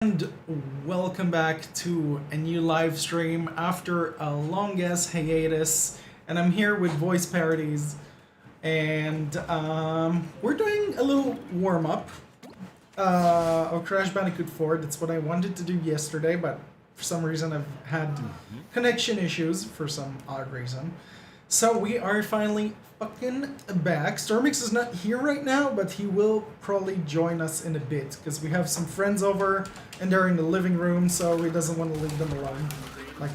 And welcome back to a new live stream after a long ass hiatus. And I'm here with voice parodies. And we're doing a little warm up of Crash Bandicoot 4. That's what I wanted to do yesterday, but for some reason I've had connection issues for some odd reason. So we are finally fucking back. Stormix is not here right now, but he will probably join us in a bit because we have some friends over and they're in the living room, so he doesn't want to leave them alone. Like,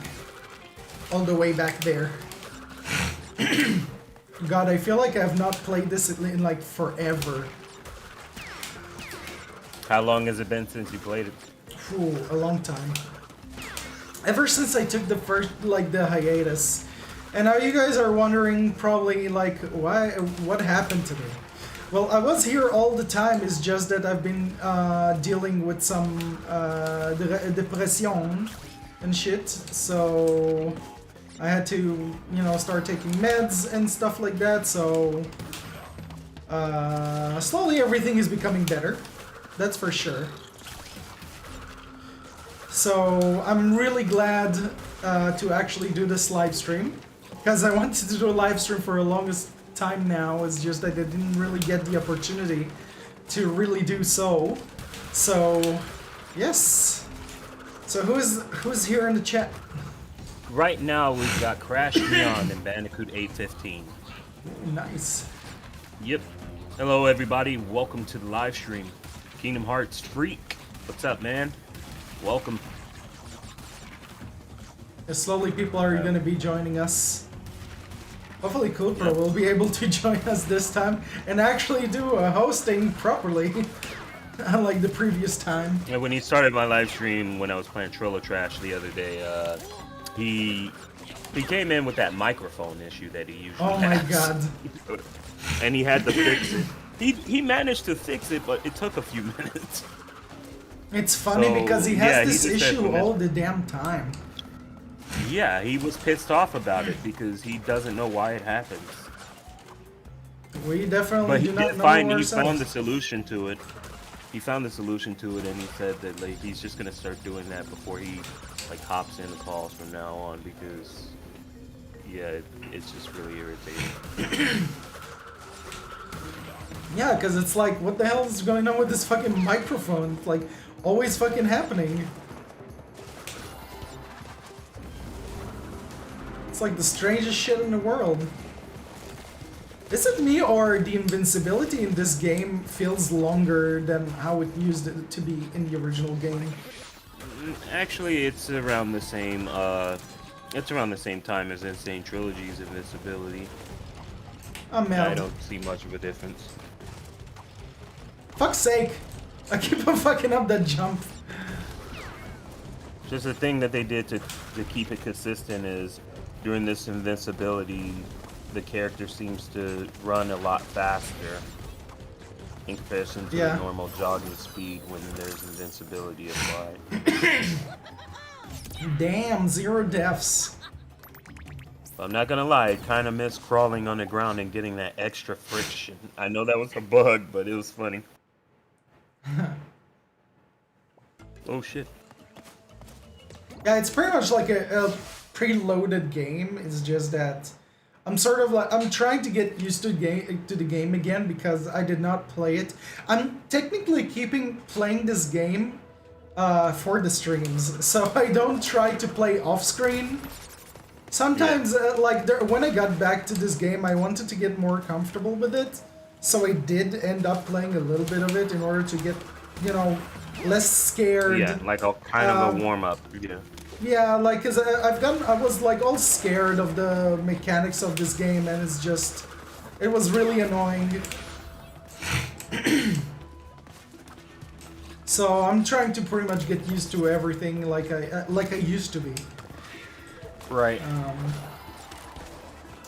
all the way back there. God, I feel like I have not played this in like forever. How long has it been since you played it? Ooh, a long time. Ever since I took the first, like, the hiatus. And now you guys are wondering probably like what happened to me. Well, I was here all the time. It's just that I've been dealing with some depression and shit. So I had to, start taking meds and stuff like that. So slowly everything is becoming better. That's for sure. So I'm really glad to actually do this live stream. Because I wanted to do a live stream for the longest time now, it's just that I didn't really get the opportunity to really do so. So, yes. So who's here in the chat? Right now we've got Crash Beyond and Bandicoot 815. Nice. Yep. Hello everybody, welcome to the live stream. Kingdom Hearts Freak. What's up, man? Welcome. Slowly people are going to be joining us. Hopefully Cooper will be able to join us this time and actually do a hosting properly, unlike the previous time. Yeah, when he started my live stream when I was playing Trollo Trash the other day, he came in with that microphone issue that he usually has. Oh my god. And he had to fix it. He managed to fix it, but it took a few minutes. It's funny because he has this issue all the damn time. Yeah, he was pissed off about it because he doesn't know why it happens. We definitely do not know ourselves. He found the solution to it. He found the solution to it, and he said that like he's just gonna start doing that before he like hops in the calls from now on because yeah, it's just really irritating. Yeah, because it's like, what the hell is going on with this fucking microphone? It's like always fucking happening. It's like the strangest shit in the world. Is it me or the invincibility in this game feels longer than how it used to be in the original game? Actually, it's around the same. It's around the same time as Insane Trilogy's invincibility. I'm mad. I don't see much of a difference. Fuck's sake! I keep on fucking up that jump. Just the thing that they did to keep it consistent is during this invincibility, the character seems to run a lot faster in comparison to the normal jogging speed when there's invincibility applied. Damn, 0 deaths. I'm not gonna lie, I kind of miss crawling on the ground and getting that extra friction. I know that was a bug, but it was funny. Oh shit. Yeah, it's pretty much like a preloaded game. It's just that I'm sort of like I'm trying to get used to the game again because I did not play it. I'm technically playing this game for the streams, so I don't try to play off screen. Sometimes, when I got back to this game, I wanted to get more comfortable with it, so I did end up playing a little bit of it in order to get, less scared. Yeah, like a kind of a warm up. Yeah. Yeah, like, cause I was like all scared of the mechanics of this game, and it was really annoying. So I'm trying to pretty much get used to everything like I used to be. Right.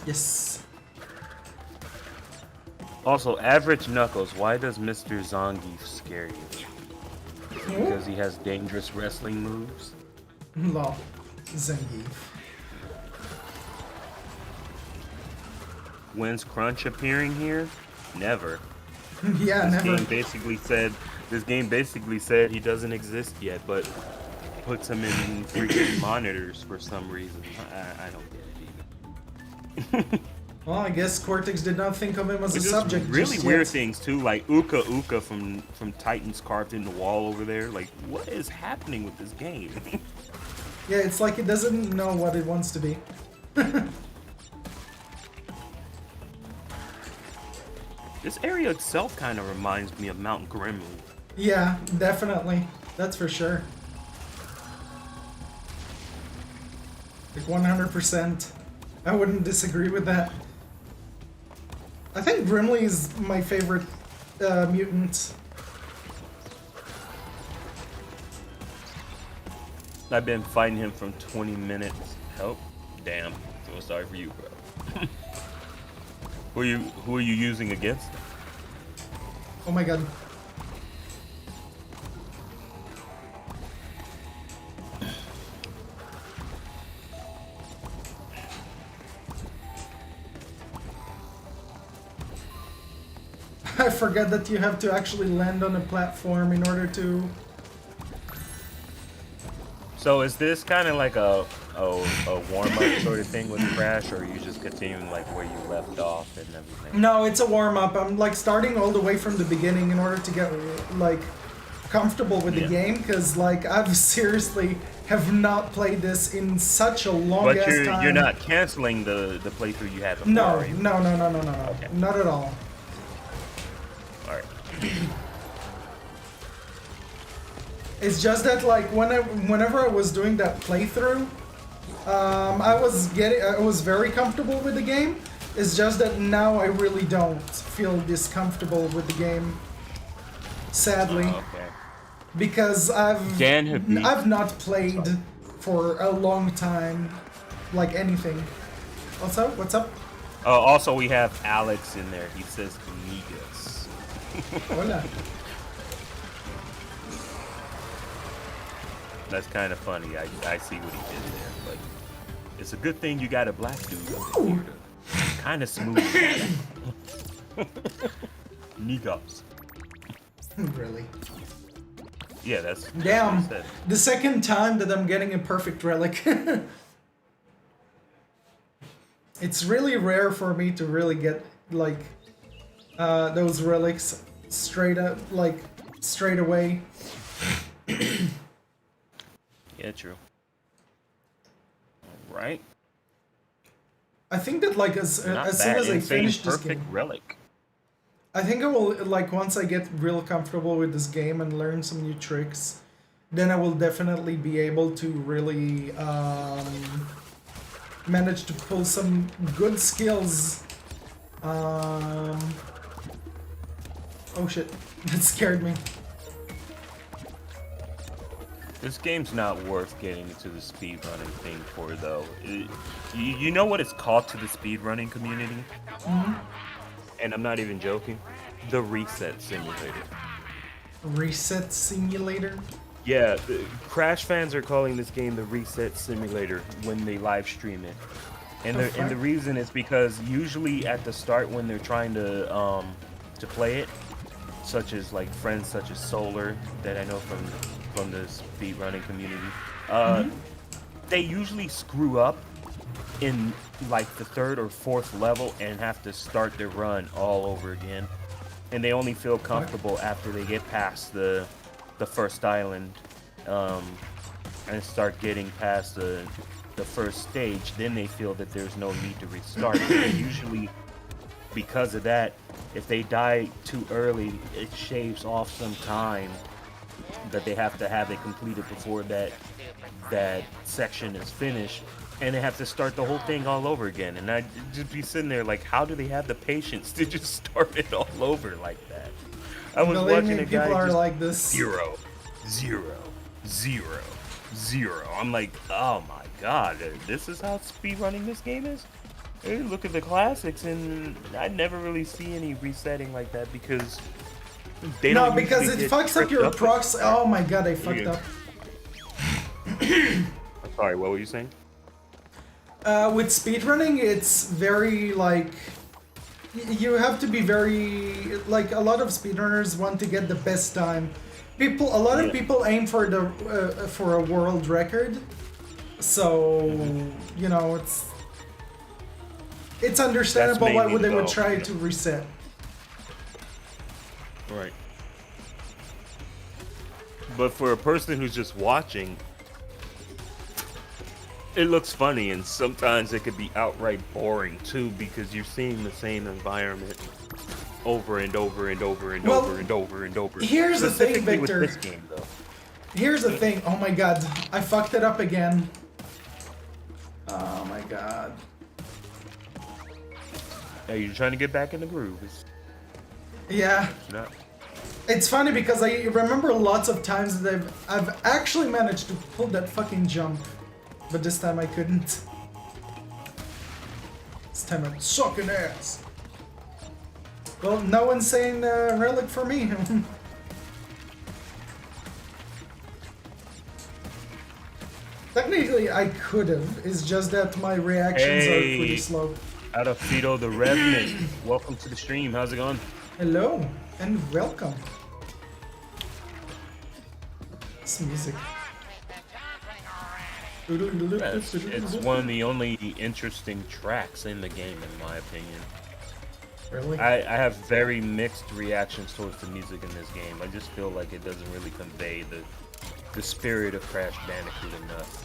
Yes. Also, average Knuckles, why does Mr. Zangief scare you? Because he has dangerous wrestling moves? Lol. Zangief. When's Crunch appearing here? Never. Yeah, this never. game basically said This game basically said he doesn't exist yet, but puts him in freaking monitors for some reason. I don't get it. Well, I guess Cortex did not think of him as a Just subject. really just weird yet. things too, like Uka Uka from Titans carved in the wall over there. Like, what is happening with this game? Yeah, it's like it doesn't know what it wants to be. This area itself kind of reminds me of Mount Grimly. Yeah, definitely. That's for sure. Like 100%. I wouldn't disagree with that. I think Grimly is my favorite mutant. I've been fighting him from 20 minutes. Oh, damn. So sorry for you, bro. Who are you using against him? Oh my god. I forget that you have to actually land on a platform in order to... So is this kind of like a warm-up sort of thing with Crash, or are you just continuing like where you left off and everything? No, it's a warm-up. I'm like starting all the way from the beginning in order to get like comfortable with the game, because like I've seriously have not played this in such a long ass time. But you're not canceling the playthrough you had before, No, right? no, Okay. not at all. Alright. It's just that like whenever I was doing that playthrough, I was very comfortable with the game. It's just that now I really don't feel this comfortable with the game. Sadly. Okay. Because I've Dan not played for a long time, like anything. What's up? What's up? Also, we have Alex in there. He says Amigas. Hola. That's kind of funny. I see what he did there, but it's a good thing you got a black dude up here to kind of smooth. Niggas. Really? Yeah, that's Damn. what I said. The second time that I'm getting a perfect relic. It's really rare for me to really get like those relics straight away. Yeah, true. All right. I think that like as soon as I finish this perfect game, relic. I think I will like once I get real comfortable with this game and learn some new tricks, then I will definitely be able to really manage to pull some good skills. Oh shit, that scared me. This game's not worth getting into the speedrunning thing for, though. You know what it's called to the speedrunning community? Mm-hmm. And I'm not even joking. The reset simulator. Reset simulator? Yeah, the Crash fans are calling this game the reset simulator when they live stream it. And the reason is because usually at the start when they're trying to play it, such as like friends such as Solar that I know from the speedrunning community, they usually screw up in like the third or fourth level and have to start their run all over again, and they only feel comfortable after they get past the first island and start getting past the first stage. Then they feel that there's no need to restart. And usually because of that, if they die too early, it shaves off some time that they have to have it completed before that section is finished, and they have to start the whole thing all over again. And I'd just be sitting there like, how do they have the patience to just start it all over like that? I was watching a guy people are just like this. 0, 0, 0, 0. I'm like, oh my god, this is how speedrunning this game is? Hey, look at the classics, and I never really see any resetting like that because they don't because it fucks up your procs. Oh my god, I fucked up. I'm sorry, what were you saying? With speedrunning, it's very like you have to be very like a lot of speedrunners want to get the best time. A lot of people aim for the for a world record, so you know it's understandable why they would try to reset. Right. But for a person who's just watching, it looks funny, and sometimes it could be outright boring too, because you're seeing the same environment over and over and over and over and over and over. Here's the thing, Victor. With this game, though. Here's the thing. Oh my god, I fucked it up again. Oh my god. Hey, you're trying to get back in the groove. Yeah. No. It's funny because I remember lots of times that I've actually managed to pull that fucking jump, but this time I couldn't. This time I'm sucking ass. Well, no one's saying relic for me. Technically, I could have. It's just that my reactions are pretty slow. Out of Fido the Revenant. Welcome to the stream. How's it going? Hello and welcome. This music. It's one of the only interesting tracks in the game, in my opinion. Really? I have very mixed reactions towards the music in this game. I just feel like it doesn't really convey the spirit of Crash Bandicoot enough.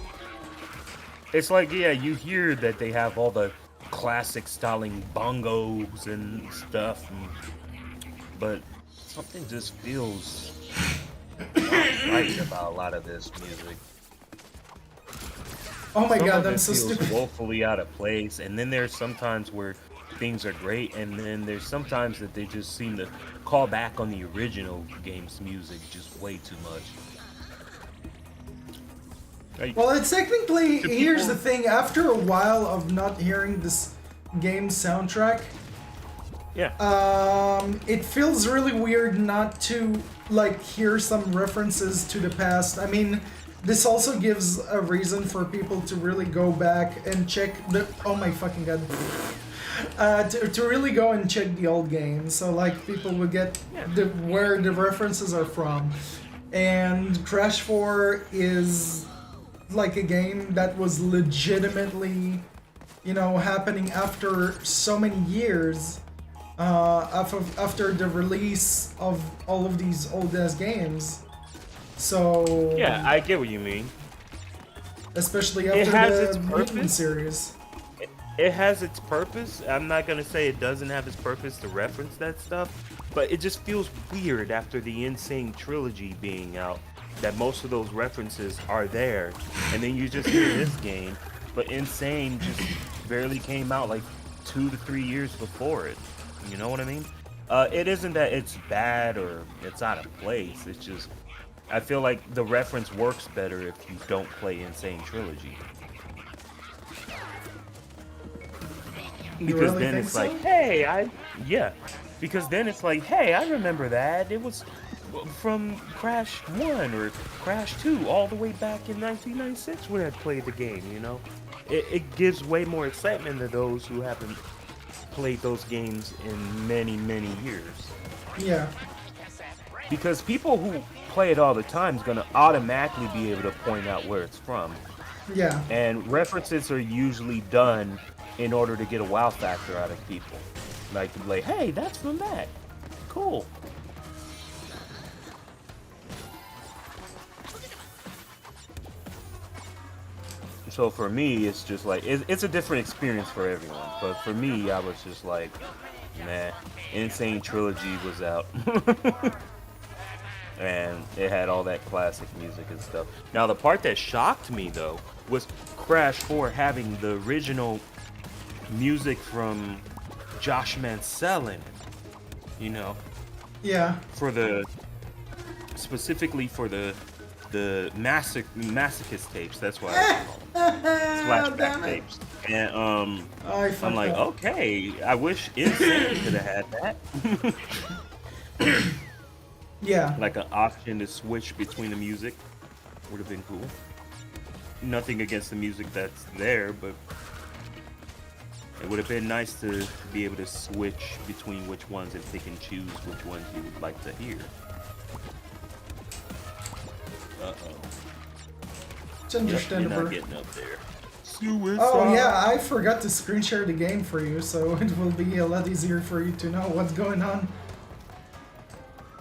It's like, yeah, you hear that they have all the classic styling bongos and stuff, but something just feels right about a lot of this music. Oh my god, I'm so stupid. Woefully out of place, and then there's sometimes where things are great, and then there's sometimes that they just seem to call back on the original game's music just way too much. Well, it's technically, here's the thing, after a while of not hearing this game's soundtrack, it feels really weird not to, like, hear some references to the past. I mean, this also gives a reason for people to really go back and check the, oh my fucking god, to really go and check the old games, so like people would get where the references are from. And Crash 4 is like a game that was legitimately, you know, happening after so many years, after the release of all of these old ass games. So yeah, I get what you mean. Especially after the Mutant series. It has its purpose. I'm not gonna say it doesn't have its purpose to reference that stuff, but it just feels weird after the Insane trilogy being out that most of those references are there, and then you just hear this game, but Insane just barely came out like 2 to 3 years before it. You know what I mean? It isn't that it's bad or it's out of place. It's just I feel like the reference works better if you don't play Insane Trilogy. Because then it's like, hey, because then it's like, hey, I remember that. It was from Crash 1 or Crash 2 all the way back in 1996 when I played the game, you know? It gives way more excitement to those who haven't played those games in many, many years. Yeah. Because people who play it all the time is going to automatically be able to point out where it's from. Yeah. And references are usually done in order to get a wow factor out of people. Like, hey, that's from that. Cool. So for me, it's just like, it's a different experience for everyone. But for me, I was just like, man, Insane Trilogy was out. And it had all that classic music and stuff. Now, the part that shocked me, though, was Crash 4 having the original music from Josh Mansell in it. You know? Yeah. Specifically for the masochist tapes. That's what I call them. Flashback tapes. And I'm like, okay, I wish Insane could have had that. Yeah. Like an option to switch between the music would have been cool. Nothing against the music that's there, but It would have been nice to be able to switch between which ones and pick and choose which ones you would like to hear. Uh-oh. It's understandable. You're not getting up there. Suicide. Oh yeah, I forgot to screen share the game for you, so it will be a lot easier for you to know what's going on.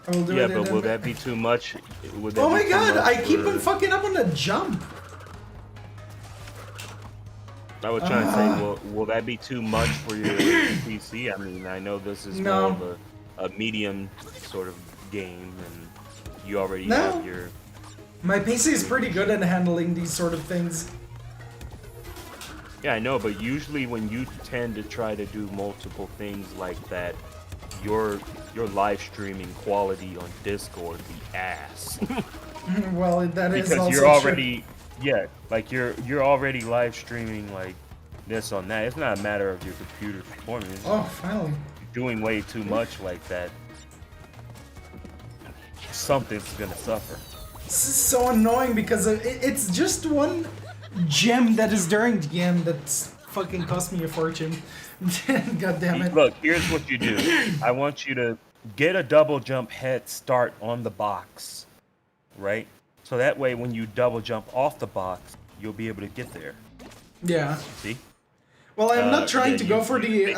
I will do yeah, it but will that be too much? Would that oh be my too god, much I keep on fucking up on the jump! I was trying to say, will that be too much for your PC? I mean, I know this is more of a medium sort of game, and you already have your... My PC is pretty good at handling these sort of things. Yeah, I know, but usually when you tend to try to do multiple things like that, your live streaming quality on Discord be ass. Well, that is because also you're already... true. Yeah, like you're already live streaming like this on that. It's not a matter of your computer performance. Oh, finally. You're doing way too much like that. Something's gonna suffer. This is so annoying because it's just one gem that is during the end that's fucking cost me a fortune. God damn it. Look, here's what you do. I want you to get a double jump head start on the box, right? So that way, when you double jump off the box, you'll be able to get there. Yeah. See? Well, I'm not trying to go for the.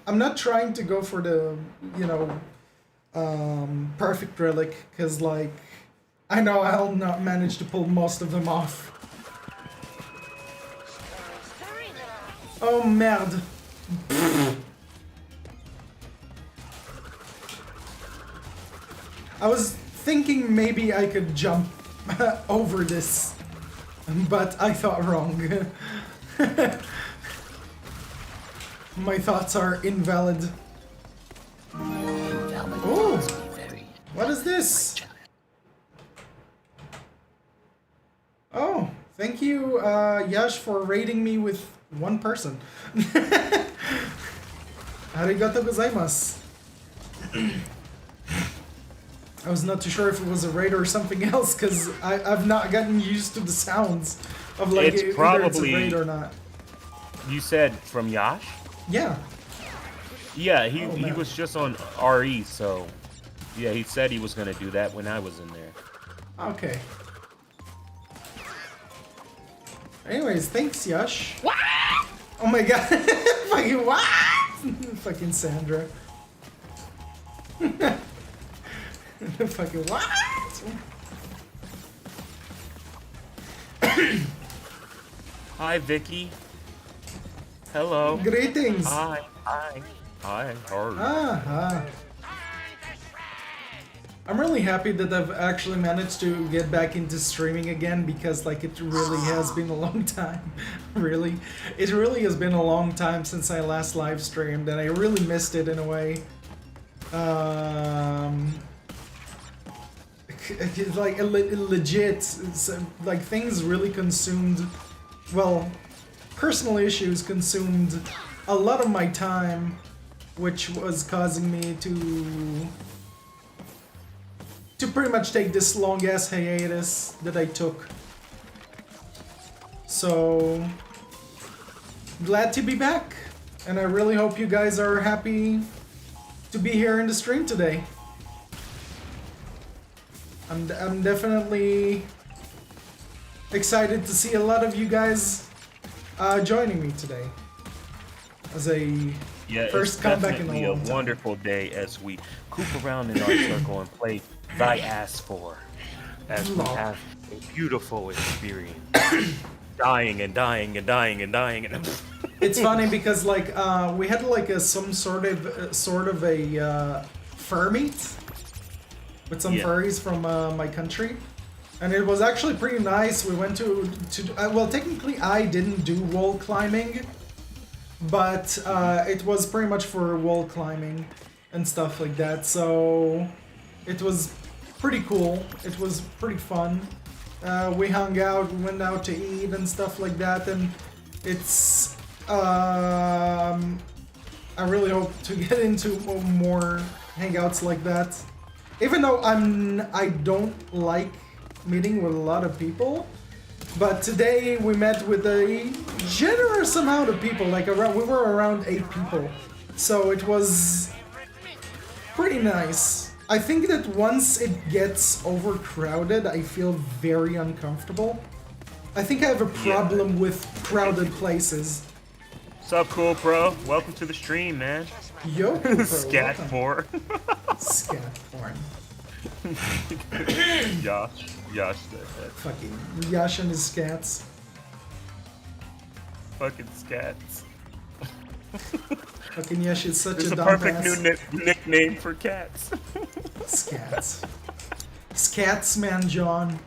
I'm not trying to go for the, you know, perfect relic, because like, I know I'll not manage to pull most of them off. Oh merde. I was thinking maybe I could jump over this, but I thought wrong. My thoughts are invalid. Oh, what is this? Oh, thank you, Yash, for raiding me with one person. Arigato gozaimasu. I was not too sure if it was a raid or something else, because I've not gotten used to the sounds of like it's either probably, it's a raid or not. You said from Yash? Yeah. Yeah, he man. was just on RE, so yeah, he said he was gonna do that when I was in there. Okay. Anyways, thanks, Yash. What? Oh my god. Fucking what? Fucking Sandra. Fucking what? Hi, Vicky. Hello. Greetings. Hi. How are you? I'm really happy that I've actually managed to get back into streaming again, because like it really has been a long time. Really. It really has been a long time since I last live streamed, and I really missed it in a way. Like legit, like things really consumed, well, personal issues consumed a lot of my time, which was causing me to pretty much take this long ass hiatus that I took. So glad to be back, and I really hope you guys are happy to be here in the stream today. I'm definitely excited to see a lot of you guys joining me today as a first comeback in a long time. It's a wonderful day as we coop around in our circle and play Thy Ass For, as we have a beautiful experience. Dying and dying and dying and dying and It's funny because like we had like some sort of a fur meet with some furries from my country, and it was actually pretty nice. We went to well, technically I didn't do wall climbing, but it was pretty much for wall climbing and stuff like that, so it was pretty cool. It was pretty fun. We hung out, we went out to eat and stuff like that, and it's I really hope to get into more hangouts like that. Even though I don't like meeting with a lot of people, But today we met with a generous amount of people, like we were around 8 people. So it was pretty nice. I think that once it gets overcrowded, I feel very uncomfortable. I think I have a problem with crowded places. What's up, Cool Pro? Welcome to the stream, man. Yo, Cool Pro, Scat porn. Scat porn. Yosh that. Fucking Yash and his scats. Fucking scats. Fucking Yash is such It's a a dumb perfect ass. new nickname for cats. Scats. Scats, man, John.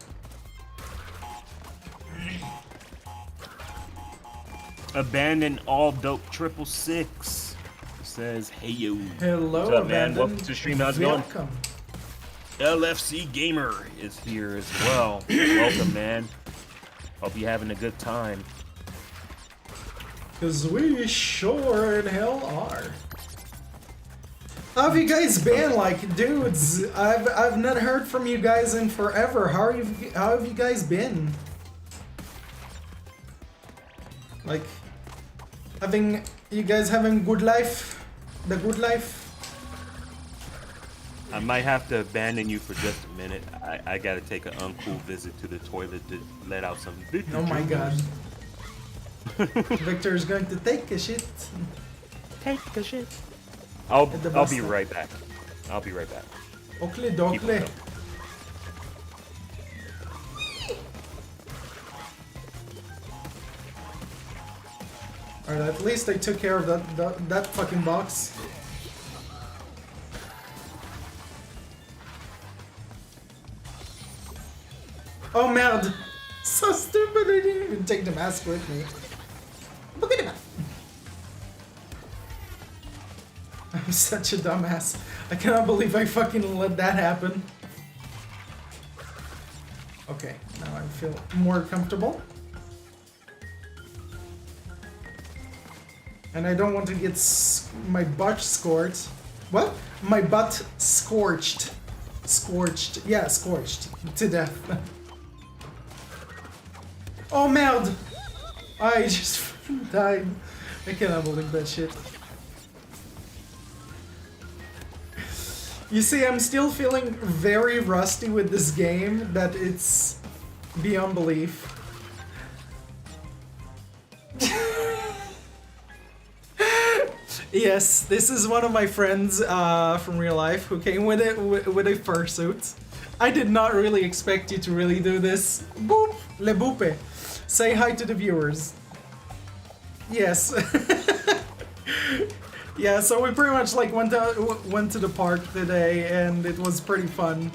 Abandon all dope 666. Says, hey yo. Hello, What's up, man? Abandoned. Welcome to the stream. How's it going? Welcome. LFC Gamer is here as well. Welcome, man. Hope you're having a good time. Cause we sure in hell are. How have you guys been, like, dudes? I've not heard from you guys in forever. How have you guys been? Like, you guys having good life? The good life? I might have to abandon you for just a minute. I gotta take an uncool visit to the toilet to let out some Victor. Oh my god. Victor is going to take a shit. Take a shit. I'll bus be stop. right back. I'll be right back. Oakley Keep dokley. it Alright, at least I took care of that fucking box. Oh merde! So stupid, I didn't even take the mask with me. Look at him! I'm such a dumbass. I cannot believe I fucking let that happen. Okay, now I feel more comfortable. And I don't want to get my butt scorched. What? My butt scorched. Scorched. Yeah, scorched. To death. Oh, merde! I just died. I cannot believe that shit. You see, I'm still feeling very rusty with this game, that it's beyond belief. Yes, this is one of my friends from real life who came with a fursuit. I did not really expect you to really do this. Boop! Le boupe. Say hi to the viewers. Yes. Yeah, so we pretty much like went to the park today, and it was pretty fun.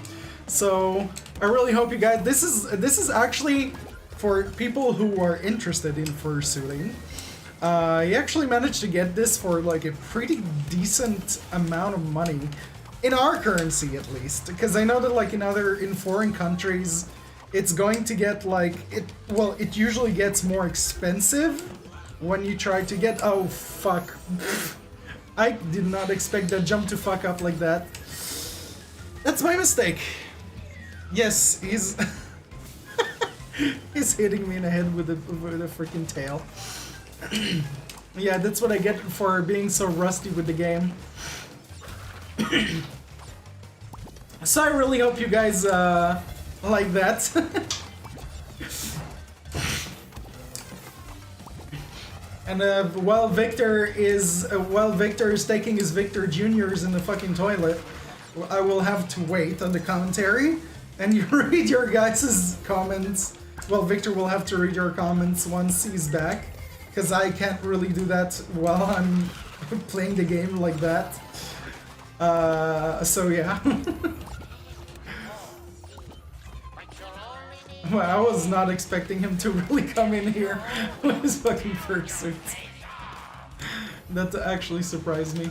So I really hope you guys. This is actually for people who are interested in fursuiting. He actually managed to get this for like a pretty decent amount of money, in our currency at least. Because I know that like in foreign countries, it's going to get like it usually gets more expensive when you try to get. Oh fuck. I did not expect that jump to fuck up like that. That's my mistake. Yes, he's he's hitting me in the head with a freaking tail. Yeah, that's what I get for being so rusty with the game. So I really hope you guys like that. And while Victor is taking his Victor Juniors in the fucking toilet, I will have to wait on the commentary and you read your guys' comments. Well, Victor will have to read your comments once he's back, because I can't really do that while I'm playing the game like that. So yeah. Well, I was not expecting him to really come in here with his fucking fursuit. That actually surprised me.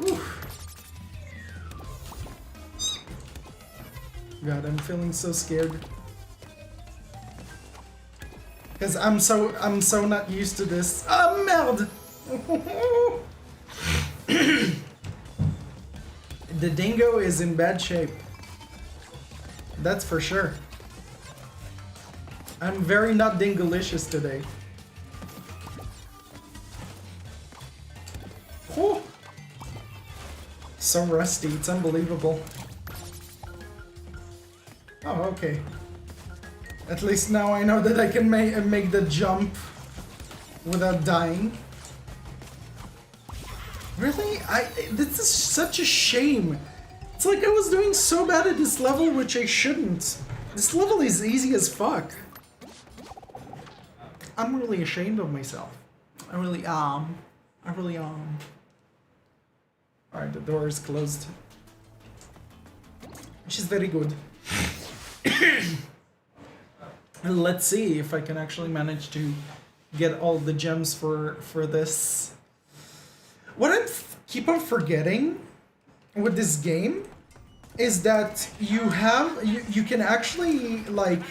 Oof. God, I'm feeling so scared. Because I'm so not used to this. Oh, merde! The Dingo is in bad shape. That's for sure. I'm very not Dingalicious today. Oh! So rusty, it's unbelievable. Oh, okay. At least now I know that I can make the jump without dying. Really? This is such a shame. It's like I was doing so bad at this level, which I shouldn't. This level is easy as fuck. I'm really ashamed of myself. I really am. I really am. Alright, the door is closed. Which is very good. Let's see if I can actually manage to get all the gems for this. What I keep on forgetting with this game is that you can actually like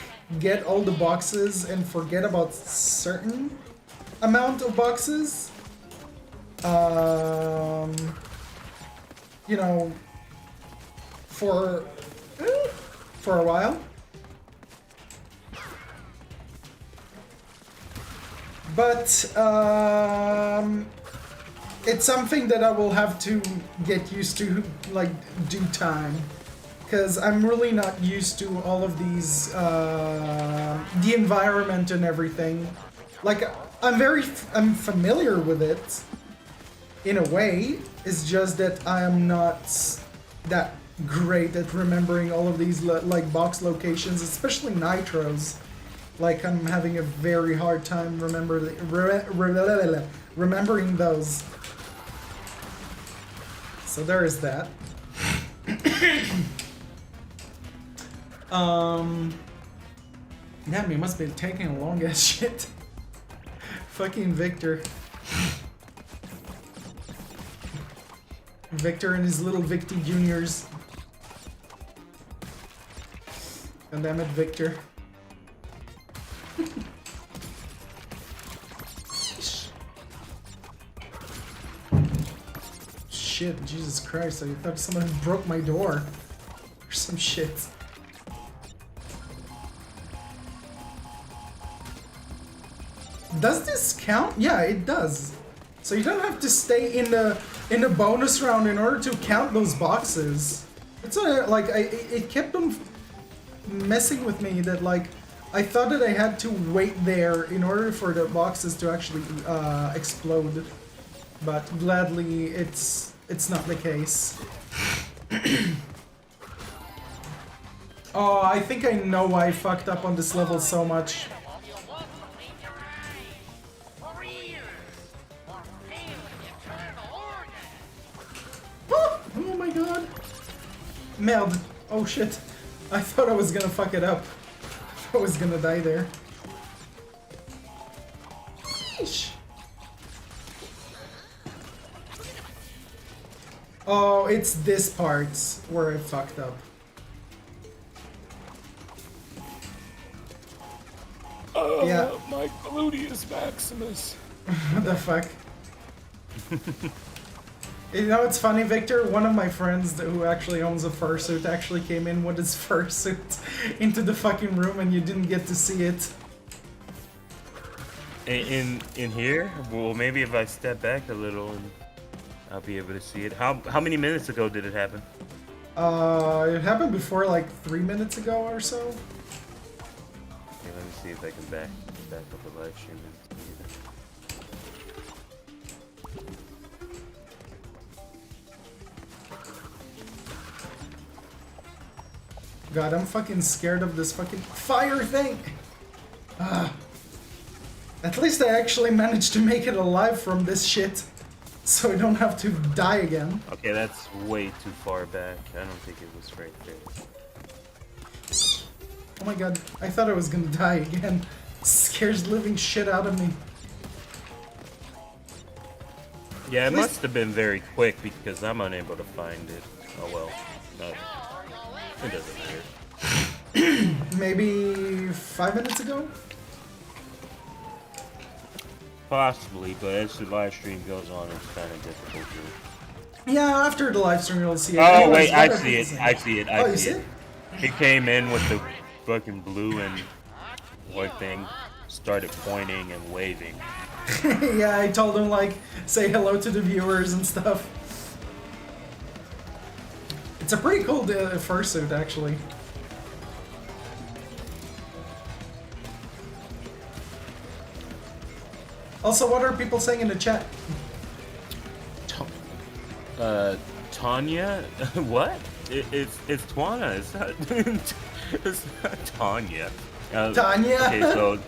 get all the boxes and forget about certain amount of boxes. You know, for a while. But it's something that I will have to get used to, like, due time. Because I'm really not used to all of these, the environment and everything. Like, I'm familiar with it, in a way. It's just that I am not that great at remembering all of these, like, box locations, especially nitros. Like, I'm having a very hard time remembering those. So there is that. Damn, he must be taking a long ass shit. Fucking Victor. Victor and his little Victy Juniors. God damn it, Victor. Shit, Jesus Christ, I thought someone broke my door. Or some shit. Does this count? Yeah, it does. So you don't have to stay in the bonus round in order to count those boxes. It's like it kept on messing with me that like I thought that I had to wait there in order for the boxes to actually explode, but gladly it's not the case. Oh, I think I know why I fucked up on this level so much. Oh my god. Meld. Oh shit. I thought I was gonna fuck it up. I was gonna die there. Yeesh. Oh, it's this part where I fucked up. Yeah. My gluteus maximus. What the fuck? You know, it's funny, Victor. One of my friends who actually owns a fursuit actually came in with his fursuit into the fucking room, and you didn't get to see it. In here? Well, maybe if I step back a little, and I'll be able to see it. How many minutes ago did it happen? It happened before, like 3 minutes ago or so. Okay, let me see if I can back up the live stream. God, I'm fucking scared of this fucking fire thing! At least I actually managed to make it alive from this shit, so I don't have to die again. Okay, that's way too far back. I don't think it was right there. Oh my god, I thought I was gonna die again. Scares living shit out of me. Yeah, it must have been very quick because I'm unable to find it. Oh well. No. It doesn't matter. Maybe 5 minutes ago? Possibly, but as the live stream goes on, it's kind of difficult to... Yeah, after the live stream you'll see it. Oh, Anyways, wait, I what see it. I see it. Oh, I you see see it. it? He came in with the fucking blue and white thing, started pointing and waving. Yeah, I told him like say hello to the viewers and stuff. It's a pretty cool fursuit actually. Also, what are people saying in the chat? Tanya? What? It's Twana. It's not. It's not Tanya. Tanya? Okay, so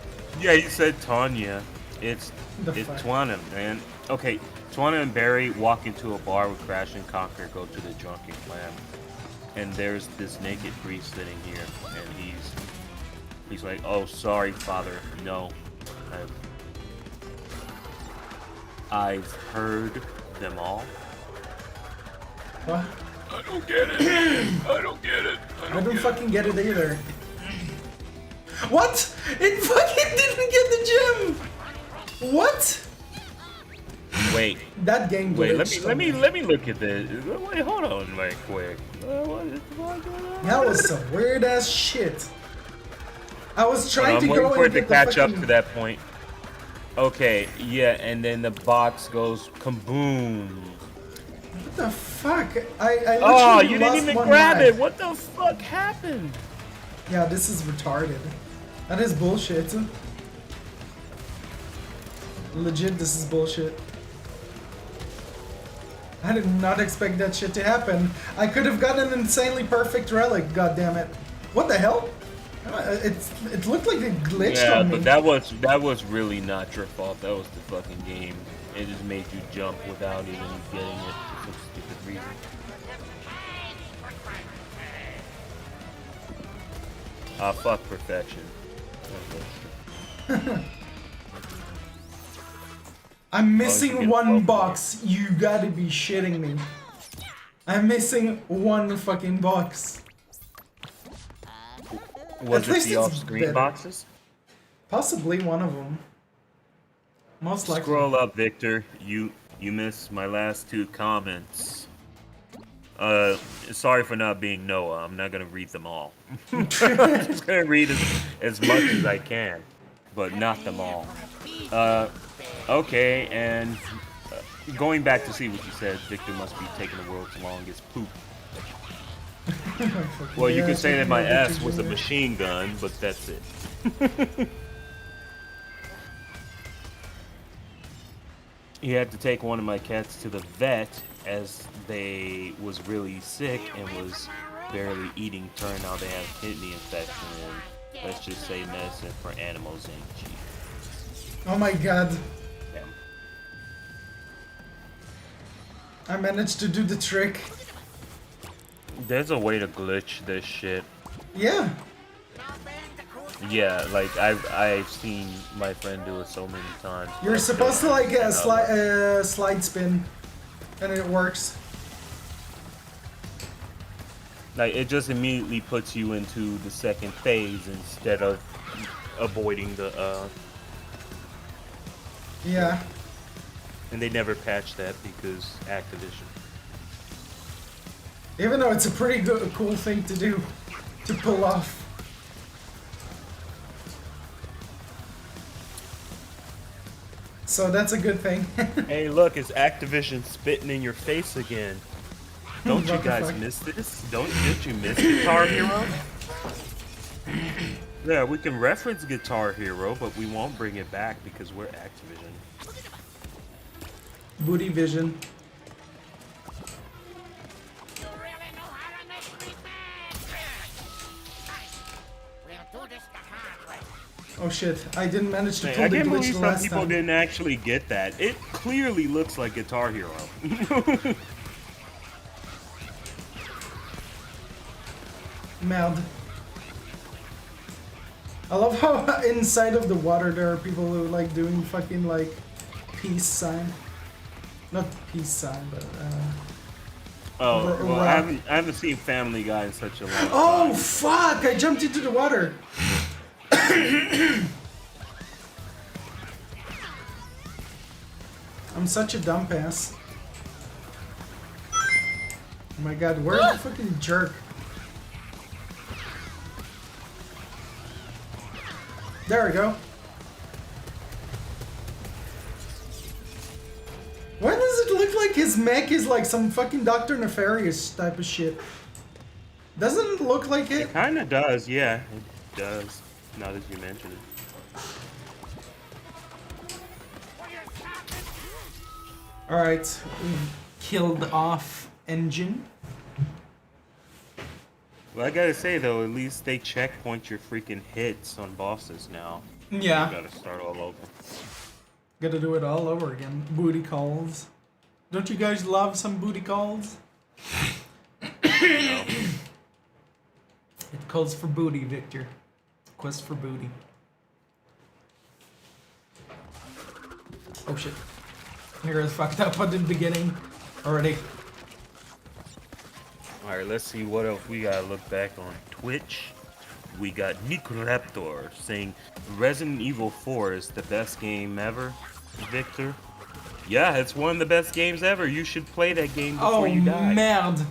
yeah, you said Tanya. It's fuck? Twana, man. Okay, Twana and Barry walk into a bar with Crash and Conker, go to the drunken clam, and there's this naked priest sitting here, and he's like, "Oh, sorry, Father. No, I've heard them all." What? I don't get it. I don't get it. I don't fucking get it either. What? It fucking didn't get the gym. What? Wait. That game. Wait. glitched Let me on look at this. Wait. Hold on, right quick. What is going on? That was some weird ass shit. I was trying to I'm waiting go for and it to get the catch up fucking... to that point. Okay, yeah, and then the box goes kaboom. What the fuck? I literally Oh, you didn't lost even one grab life. it. What the fuck happened? Yeah, this is retarded. That is bullshit. Legit, this is bullshit. I did not expect that shit to happen. I could have gotten an insanely perfect relic, goddammit. What the hell? It looked like it glitched on me. but that was really not your fault. That was the fucking game. It just made you jump without even getting it for some stupid reason. Ah, fuck perfection. I'm as you missing get one above box. You gotta be shitting me. I'm missing one fucking box. Was At it least the it's off-screen better. boxes? Possibly one of them. Most likely. Scroll up, Victor. You missed my last two comments. Sorry for not being Noah. I'm not gonna read them all. I'm just gonna read as much as I can, but not them all. Okay, and going back to see what you said, Victor must be taking the world's longest poop. Well, you Yeah, could say that my Victor S was a Jr. machine gun, but that's it. He had to take one of my cats to the vet as they was really sick and was barely eating. Turned out they have kidney infection and let's just say medicine for animals ain't cheap. Oh my god. Yeah. I managed to do the trick. There's a way to glitch this shit. Yeah. Yeah, like I've seen my friend do it so many times. You're supposed to like slide spin, and it works. Like it just immediately puts you into the second phase instead of avoiding the Yeah. and they never patched that because Activision. Even though it's a pretty good, cool thing to do, to pull off. So that's a good thing. Hey, look, it's Activision spitting in your face again. Don't you What the guys fuck? miss this? Did you miss Guitar Hero? Yeah, we can reference Guitar Hero, but we won't bring it back because we're Activision. Booty vision. Oh shit, I didn't manage to Man, pull I the can't glitch believe the some last people time. didn't actually get that. It clearly looks like Guitar Hero. Meld. I love how inside of the water there are people who like doing fucking like peace sign. Not peace sign, but Oh, well, rock. I haven't seen Family Guy in such a long time. Oh fuck! I jumped into the water. I'm such a dumb ass. Oh my god, where's the fucking jerk? There we go. Why does it look like his mech is like some fucking Dr. Nefarious type of shit? Doesn't it look like it? It kind of does, yeah. It does, now that you mention it. Alright, we've killed off engine. Well, I gotta say though, at least they checkpoint your freaking hits on bosses now. Yeah. You gotta start all over. Gotta do it all over again. Booty calls. Don't you guys love some booty calls? No. It calls for booty, Victor. Quest for booty. Oh shit. Here is fucked up at the beginning already. Alright, let's see what else we gotta look back on. Twitch. We got Nicoraptor saying Resident Evil 4 is the best game ever, Victor. Yeah, it's one of the best games ever. You should play that game before you die. Merde.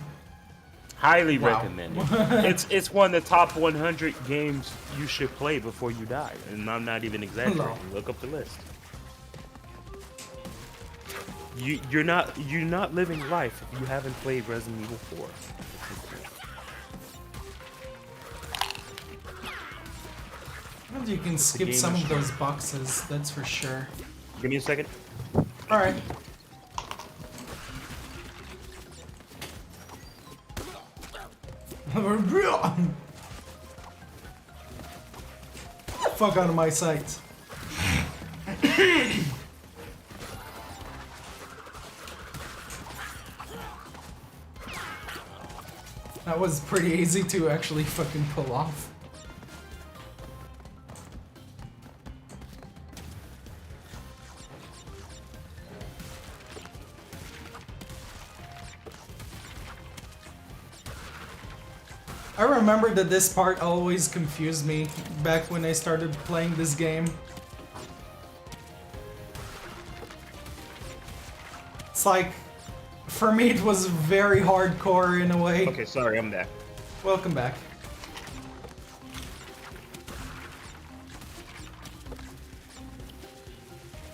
Highly Wow. recommend it. It's one of the top 100 games you should play before you die. And I'm not even exaggerating. Hello. Look up the list. You're not living life if you haven't played Resident Evil 4. Well, you can skip game some is of those boxes, that's for sure. Give me a second. Alright. Fuck out of my sight. That was pretty easy to actually fucking pull off. I remember that this part always confused me back when I started playing this game. It's like, for me it was very hardcore in a way. Okay, sorry, I'm back. Welcome back.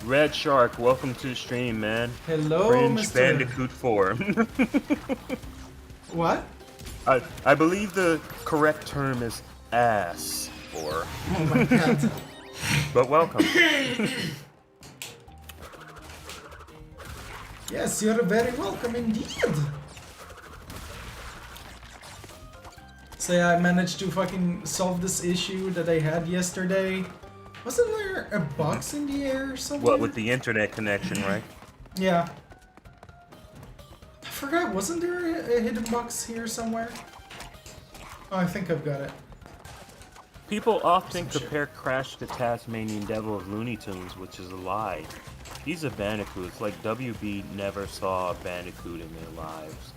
Red Shark, welcome to the stream, man. Hello, Crash Mr. Bandicoot 4. What? I believe the correct term is ass, or. Oh my god. But welcome. Yes, you're very welcome indeed. So yeah, I managed to fucking solve this issue that I had yesterday. Wasn't there a box in the air somewhere? What, with the internet connection, right? Yeah. I forgot, wasn't there a hidden box here somewhere? Oh, I think I've got it. People often compare Crash to Tasmanian Devil of Looney Tunes, which is a lie. These are bandicoots, like WB never saw a bandicoot in their lives.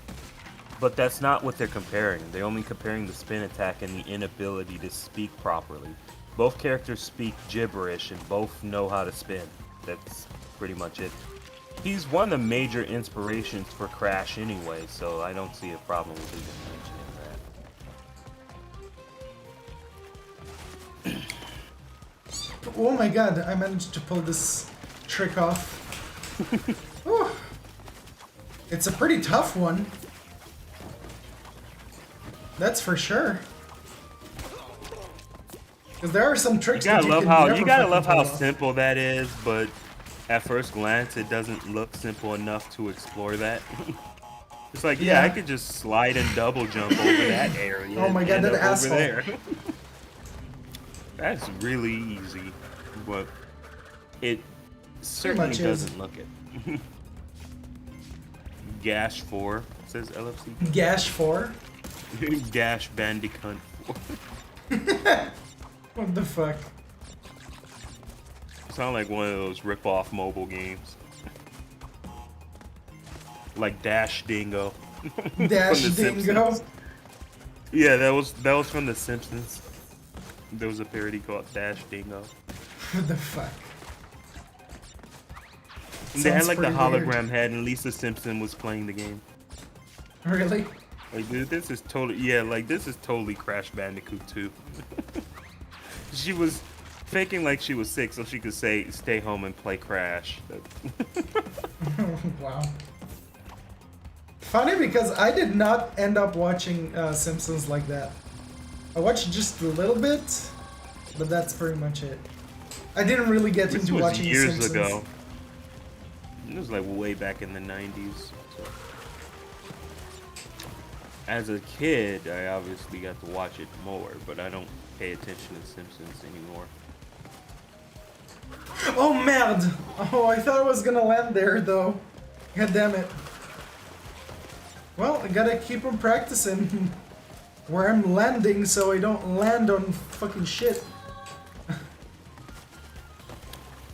But that's not what they're comparing. They're only comparing the spin attack and the inability to speak properly. Both characters speak gibberish and both know how to spin. That's pretty much it. He's one of the major inspirations for Crash anyway, so I don't see a problem with even mentioning that. Oh my god, I managed to pull this trick off. Whew. It's a pretty tough one. That's for sure. Because there are some tricks that you can never you gotta love fucking how pull off. simple that is, but at first glance it doesn't look simple enough to explore that. It's like, yeah, I could just slide and double jump over that area. Oh my god, and that up over asshole. there. That's really easy, but it certainly much is. doesn't look it. Gash 4 says LFC. Gash 4? Gash Bandicoot 4. What the fuck? Sound like one of those rip-off mobile games. Like Dash Dingo. Dash From The Dingo? Simpsons. Yeah, that was from The Simpsons. There was a parody called Dash Dingo. What the fuck? And they had Sounds like the pretty hologram weird. head, and Lisa Simpson was playing the game. Really? Like, dude, this is totally, yeah, like this is totally Crash Bandicoot 2. faking like she was sick so she could say, stay home and play Crash. Wow. Funny because I did not end up watching Simpsons like that. I watched just a little bit, but that's pretty much it. I didn't really get This into was watching years Simpsons. ago. It was like way back in the 90s. So. As a kid, I obviously got to watch it more, but I don't pay attention to Simpsons anymore. Oh, merde! Oh, I thought I was gonna land there, though. God damn it. Well, I gotta keep on practicing where I'm landing so I don't land on fucking shit.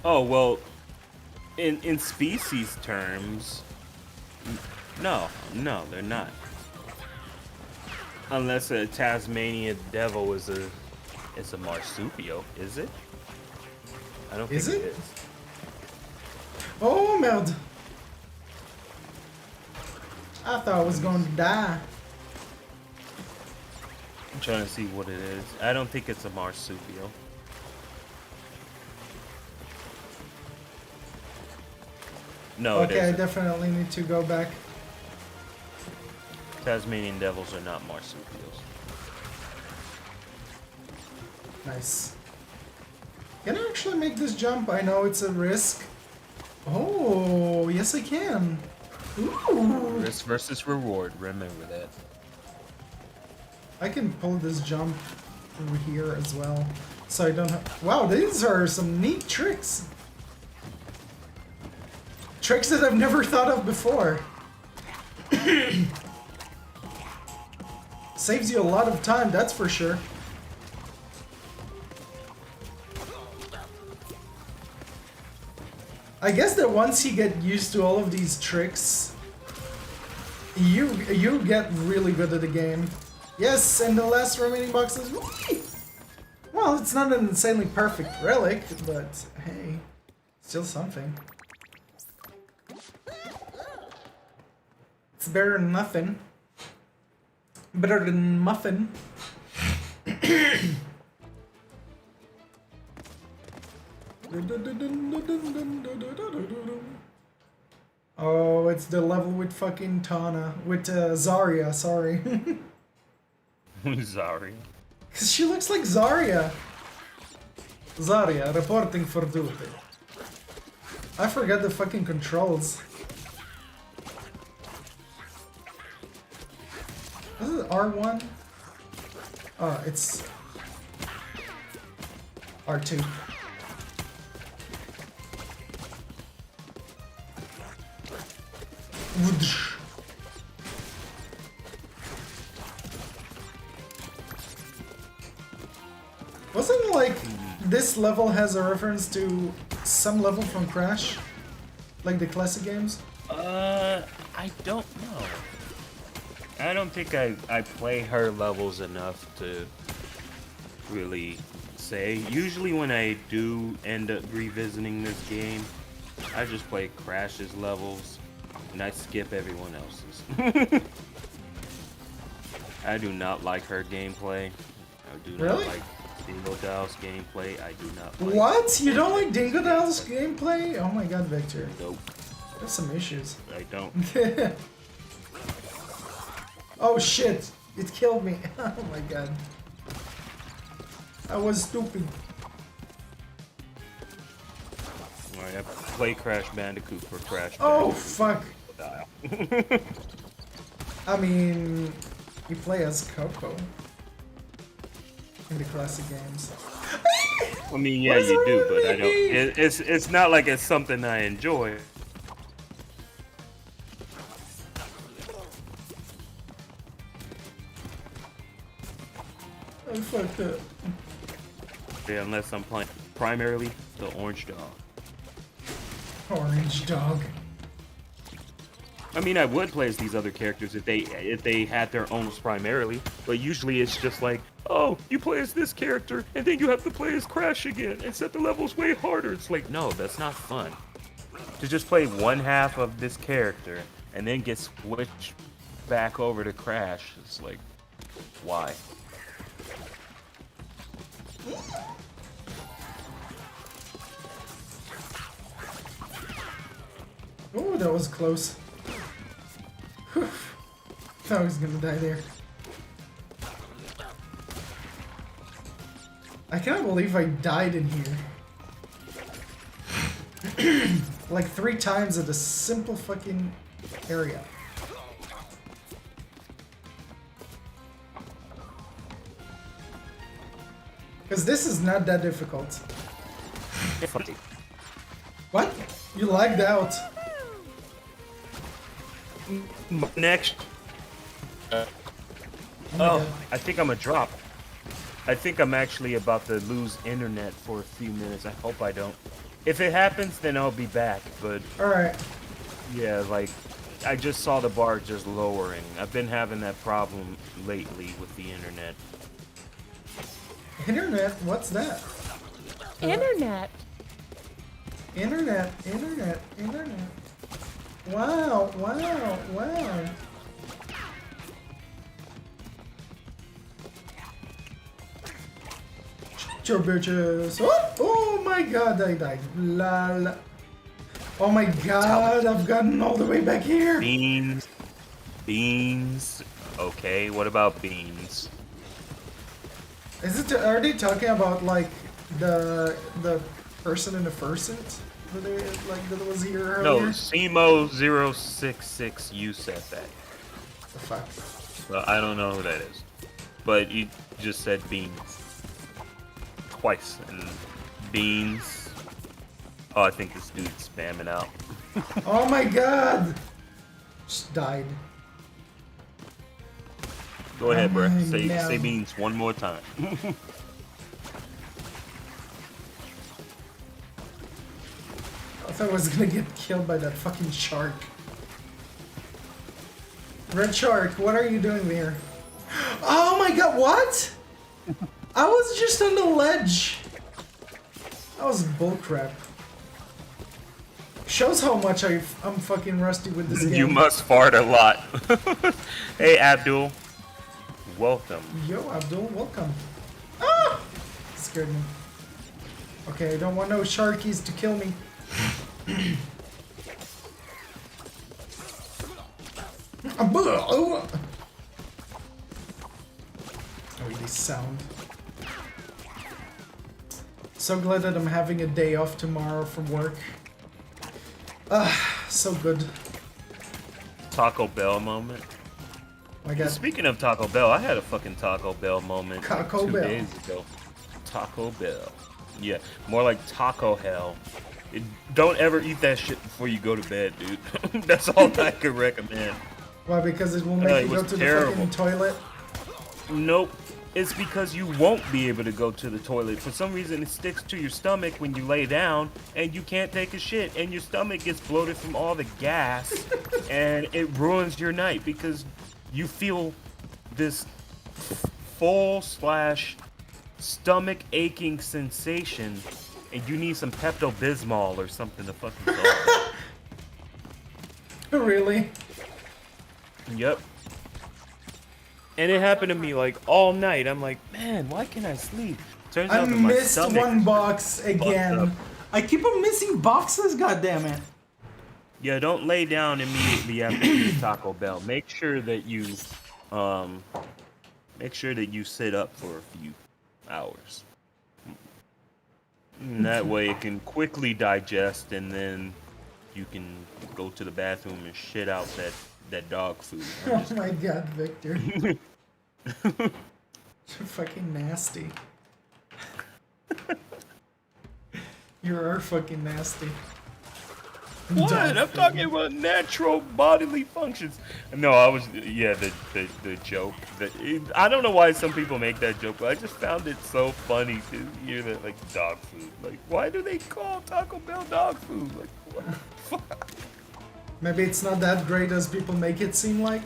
Oh, well, in species terms, no, they're not. Unless a Tasmanian devil is a marsupial, is it? I don't think it is. Oh, merde. I thought I was going to die. I'm trying to see what it is. I don't think it's a marsupial. No, Okay, it I isn't. definitely need to go back. Tasmanian devils are not marsupials. Nice. Can I actually make this jump? I know it's a risk. Oh, yes I can. Ooh. Risk versus reward, remember that. I can pull this jump over here as well. So I don't have... Wow, these are some neat tricks. Tricks that I've never thought of before. Saves you a lot of time, that's for sure. I guess that once you get used to all of these tricks, you get really good at the game. Yes, and the last remaining box is... Well, it's not an insanely perfect relic, but hey, still something. It's better than nothing. Better than muffin. Oh, it's the level with fucking Tana. With Zarya, sorry. Sorry. Because she looks like Zarya. Zarya, reporting for duty. I forgot the fucking controls. Is it R1? Oh, it's R2. Whoosh. Wasn't it like this level has a reference to some level from Crash? Like the classic games? I don't know. I don't think I play her levels enough to really say. Usually when I do end up revisiting this game, I just play Crash's levels and I skip everyone else's. I do not like her gameplay. I do not like Dingo Dal's gameplay. I do not like What? You don't like Dingo Dal's gameplay? Oh my god, Victor. Nope. There's some issues. I don't. Oh shit! It killed me. Oh my god. I was stupid. Alright, I play Crash Bandicoot for Crash Oh Bandicoot fuck. style. I mean, you play as Coco in the classic games. I mean, yeah, you do, but I don't. It's not like it's something I enjoy. I fucked up. Yeah, unless I'm playing primarily the Orange Dog. Orange dog. I mean, I would play as these other characters if they had their owns primarily, but usually it's just like, oh, you play as this character, and then you have to play as Crash again, and set the levels way harder. It's like, no, that's not fun. To just play one half of this character, and then get switched back over to Crash, it's like, why? that was close. Whew. Thought I was gonna die there. I can't believe I died in here. Like 3 times at a simple fucking area. Because this is not that difficult. What? You lagged out. Next. Oh, Oh, I think I'm a drop. I think I'm actually about to lose internet for a few minutes. I hope I don't. If it happens, then I'll be back. But alright. yeah, like I just saw the bar just lowering. I've been having that problem lately with the internet. Internet? What's that? Internet. Internet. Wow. Your bitches. Oh my god, I died. Lol. Oh my god, I've gotten all the way back here. Beans. Okay, what about beans? Is it? Are they talking about like the person in the first set? That was here No, earlier? Simo066, you said that. The fuck? Well, I don't know who that is. But you just said beans. Twice. And beans. Oh, I think this dude's spamming out. Oh my god! Just died. Go ahead, bro. my Say God. beans one more time. I thought I was gonna get killed by that fucking shark. Red shark, what are you doing there? Oh my god, what? I was just on the ledge. That was bullcrap. Shows how much I'm fucking rusty with this game. You must fart a lot. Hey, Abdul. Welcome. Yo, Abdul, welcome. Ah! Scared me. Okay, I don't want no sharkies to kill me. Oh, this sound. So glad that I'm having a day off tomorrow from work. Ah, so good. Taco Bell moment. My god. Speaking of Taco Bell, I had a fucking Taco Bell moment Taco 2 Bell. days ago. Taco Bell. Yeah, more like Taco Hell. Don't ever eat that shit before you go to bed, dude. That's all I could recommend. Why? Because it will make it you go was to terrible. the fucking toilet? Nope. It's because you won't be able to go to the toilet. For some reason, it sticks to your stomach when you lay down, and you can't take a shit, and your stomach gets bloated from all the gas, and it ruins your night because you feel this full / stomach aching sensation, and you need some Pepto-Bismol or something to fucking solve it. Really? Yep. And it happened to me like all night. I'm like, man, why can't I sleep? Turns I out that my missed stomach one box fucked up. again. I keep on missing boxes, goddammit. Yeah, don't lay down immediately after eating Taco Bell. Make sure that you sit up for a few hours. And that way it can quickly digest, and then you can go to the bathroom and shit out that dog food. Oh my god, Victor. You're fucking nasty. You're fucking nasty. What? Dog I'm food. talking about natural bodily functions. No, I was the joke. I don't know why some people make that joke, but I just found it so funny to hear that, like, dog food. Like, why do they call Taco Bell dog food? Like, what the fuck? Maybe it's not that great as people make it seem like.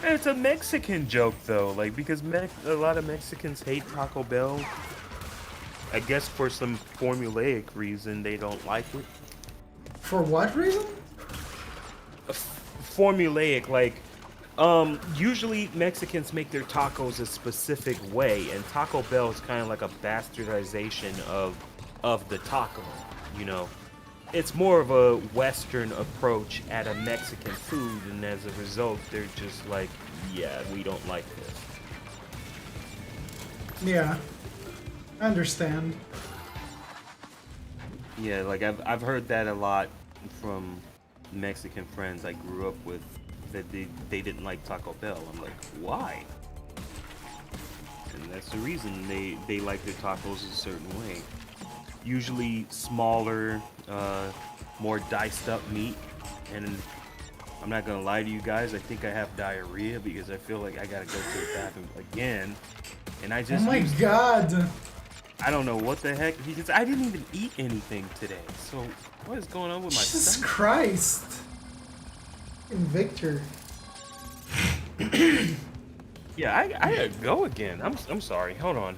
It's a Mexican joke though, like, because a lot of Mexicans hate Taco Bell. I guess for some formulaic reason they don't like it. For what reason? Formulaic, like, usually Mexicans make their tacos a specific way, and Taco Bell is kind of like a bastardization of the taco, you know. it's more of a Western approach at a Mexican food, and as a result, they're just like, yeah, we don't like this. Yeah, I understand. Yeah, like I've heard that a lot from Mexican friends I grew up with, that they didn't like Taco Bell. I'm like, why? And that's the reason they like their tacos a certain way. Usually smaller, more diced up meat. And I'm not gonna lie to you guys, I think I have diarrhea because I feel like I gotta go to the bathroom again. And I Oh just my god! I don't know what the heck, because I didn't even eat anything today. So what is going on with my Jesus stomach? Christ! Fucking Victor. Yeah, I gotta go again. I'm sorry. Hold on.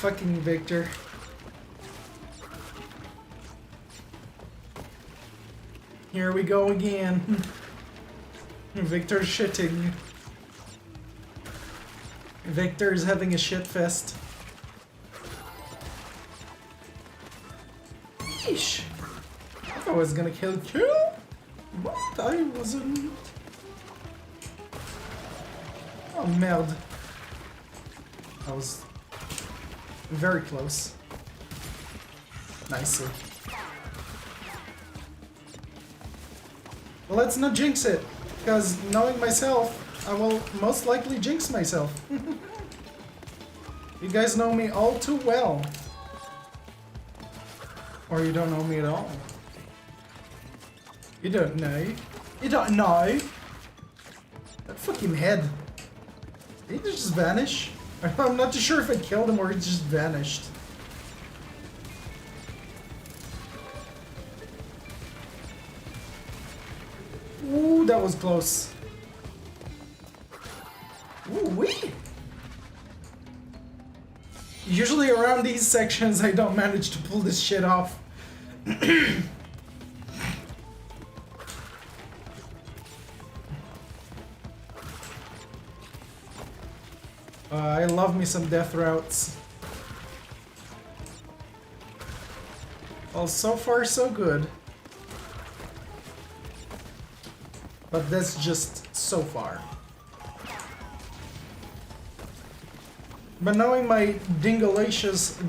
Fucking Victor. Here we go again. Victor's shitting. Victor's having a shit fest. Yeesh. I thought I was gonna kill you, but I wasn't. Oh, merde. That was very close. Nicely. Well, let's not jinx it, because knowing myself, I will most likely jinx myself. You guys know me all too well. Or you don't know me at all. You don't know. You don't know. That fucking head. Did he just vanish? I'm not too sure if I killed him or he just vanished. Ooh, that was close. Ooh wee! Usually around these sections I don't manage to pull this shit off. I love me some death routes. Well, so far so good. But that's just so far. But knowing my Dingolicious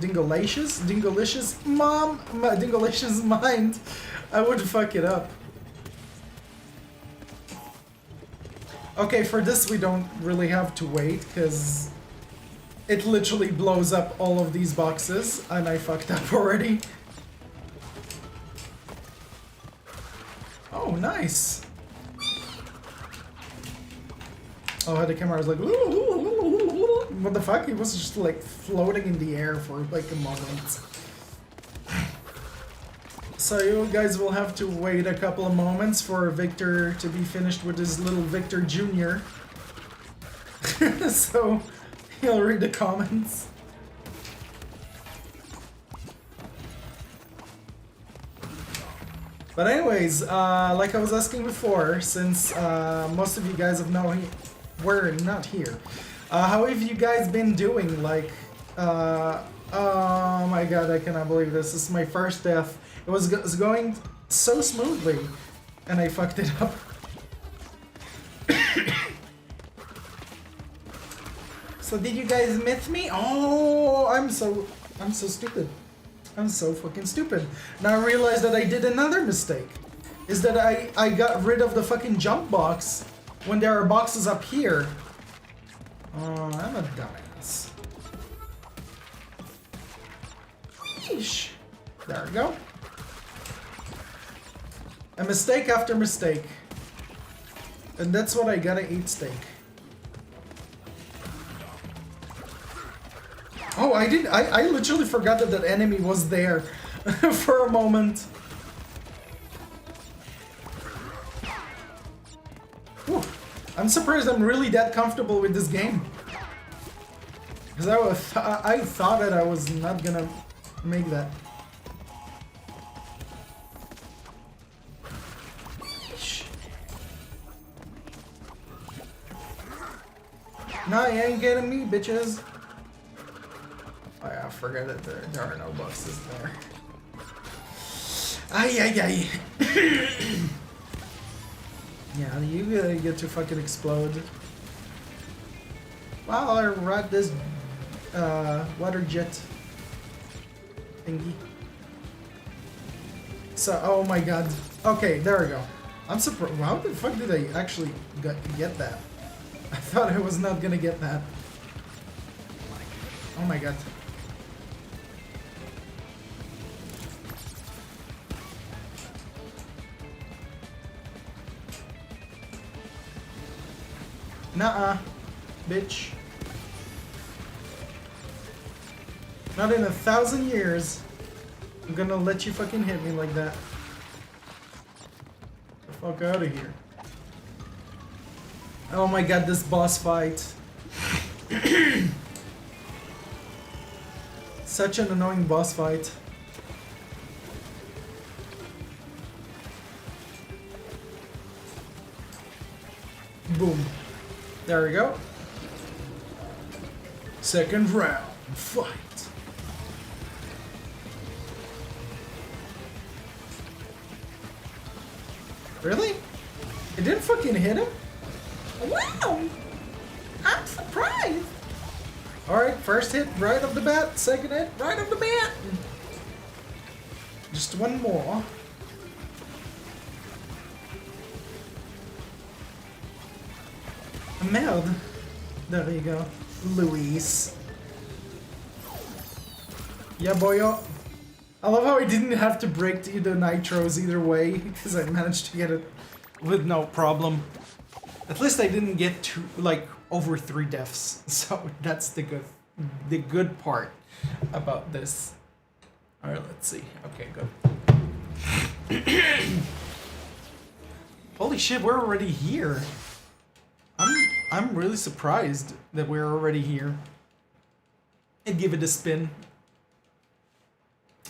mind, I would fuck it up. Okay, for this we don't really have to wait, because it literally blows up all of these boxes, and I fucked up already. Oh, nice. Oh, the camera was like, what the fuck? He was just like floating in the air for like a moment. So you guys will have to wait a couple of moments for Victor to be finished with his little Victor Jr. So he'll read the comments. But anyways, like I was asking before, since most of you guys have known we're not here, how have you guys been doing? Like, oh my god, I cannot believe this. This is my first death. It was going so smoothly, and I fucked it up. So did you guys miss me? Oh, I'm so stupid. I'm so fucking stupid. Now I realize that I did another mistake. Is that I got rid of the fucking jump box when there are boxes up here. Oh, I'm a dumbass. Yeesh. There we go. A mistake after mistake. And that's what I gotta eat steak. Oh, I literally forgot that that enemy was there for a moment. Whew. I'm surprised I'm really that comfortable with this game. Because I thought that I was not gonna make that. No, you ain't getting me, bitches. Oh yeah, I forgot that there are no boxes there. Ay, ay, ay. Yeah, you get to fucking explode. Wow, I ride this water jet thingy. So, oh my god. Okay, there we go. I'm surprised. How the fuck did I actually get that? I thought I was not gonna get that. Oh my god. Nuh-uh, bitch. Not in 1,000 years. I'm gonna let you fucking hit me like that. Get the fuck out of here. Oh my god, this boss fight. Such an annoying boss fight. Boom. There we go. Second round. Fight. Really? It didn't fucking hit him? Wow! I'm surprised! Alright, first hit right off the bat, second hit right off the bat! Just one more. Meld. There you go. Luis. Yeah, boyo. I love how I didn't have to break the nitros either way, because I managed to get it with no problem. At least I didn't get to, like, over 3 deaths. So that's the good part about this. Alright, let's see. Okay, good. Holy shit, we're already here. I'm really surprised that we're already here. And give it a spin.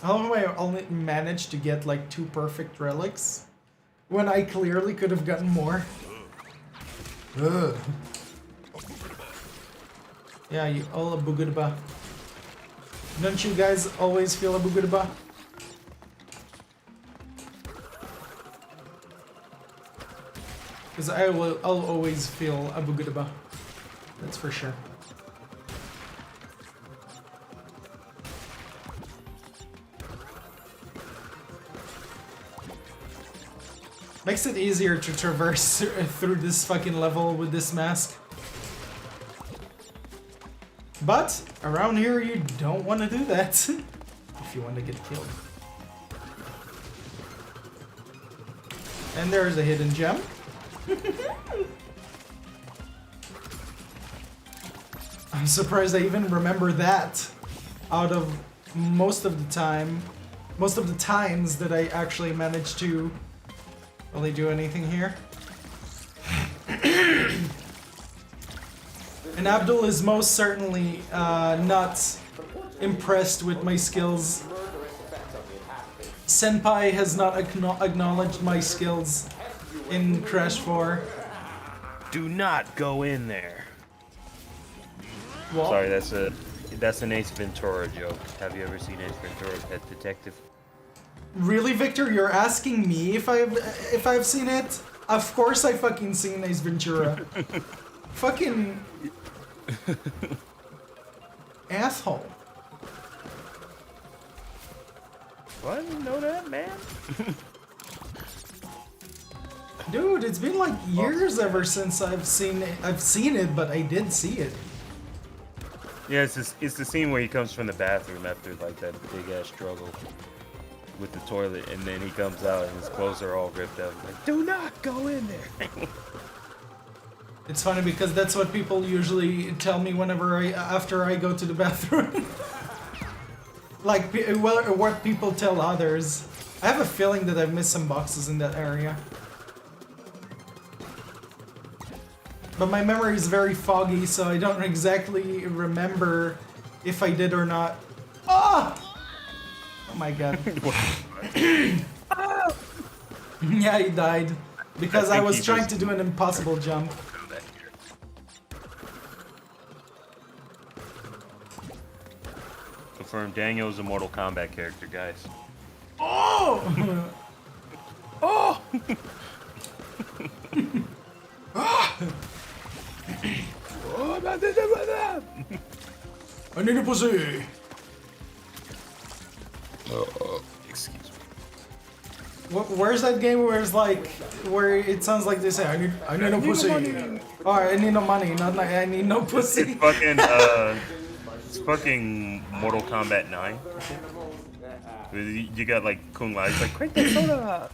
How have I only managed to get like 2 perfect relics when I clearly could have gotten more? Ugh. Yeah, you all a boogudaba. Don't you guys always feel a boogudaba? Because I'll always feel a boogudaba. That's for sure. Makes it easier to traverse through this fucking level with this mask. But around here you don't want to do that if you want to get killed. And there's a hidden gem. I'm surprised I even remember that out of most of the times that I actually managed to really do anything here. And Abdul is most certainly not impressed with my skills. Senpai has not acknowledged my skills in Crash 4. Do not go in there. What? Sorry, that's an Ace Ventura joke. Have you ever seen Ace Ventura: Pet Detective? Really, Victor? You're asking me if I've seen it? Of course I fucking seen Ace Ventura. Fucking asshole. Well, I didn't know that, man. Dude, it's been like years ever since I've seen it, but I did see it. Yeah, it's the scene where he comes from the bathroom after like that big ass struggle with the toilet, and then he comes out and his clothes are all ripped up. Like, do not go in there. It's funny because that's what people usually tell me after I go to the bathroom. Like, well, what people tell others. I have a feeling that I've missed some boxes in that area. But my memory is very foggy, so I don't exactly remember if I did or not. Ah! Oh my god. Yeah, he died. Because I was trying to do an impossible jump. Confirmed, Daniel's a Mortal Kombat character, guys. Oh! No! Oh! Oh, I need a pussy. excuse me. Where's that game where it's like, where it sounds like they say, I need no pussy. Oh, I need no money, not like I need no pussy. It's fucking Mortal Kombat 9. You got like Kung Lao, he's like, crank that soda!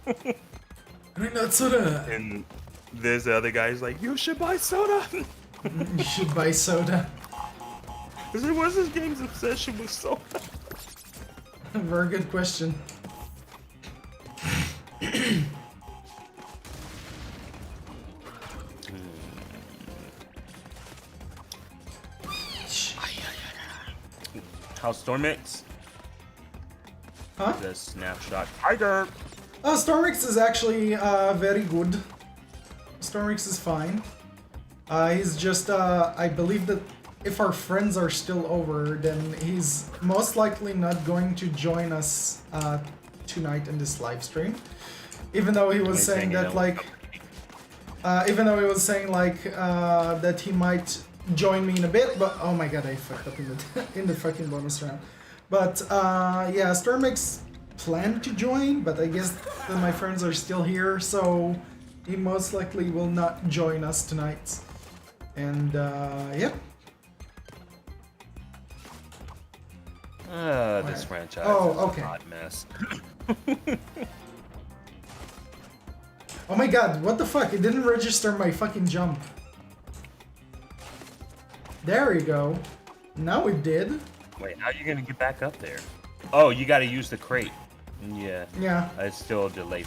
I need that soda. And there's the other guy, he's like, you should buy soda! You should buy soda. What's this game's obsession with soda? Very good question. How's Stormix? Huh? The snapshot tiger! Stormix is actually very good. Stormix is fine. He's just, I believe that if our friends are still over, then he's most likely not going to join us tonight in this live stream. Even though he was saying that, like, that he might join me in a bit, but oh my god, I fucked up in the fucking bonus round. But yeah, Stormix planned to join, but I guess that my friends are still here, so he most likely will not join us tonight. And yeah. This franchise Oh, is okay. a hot mess. Oh my god, what the fuck? It didn't register my fucking jump. There we go. Now it did. Wait, how are you gonna get back up there? Oh, you gotta use the crate. Yeah. Yeah. It's still a delay.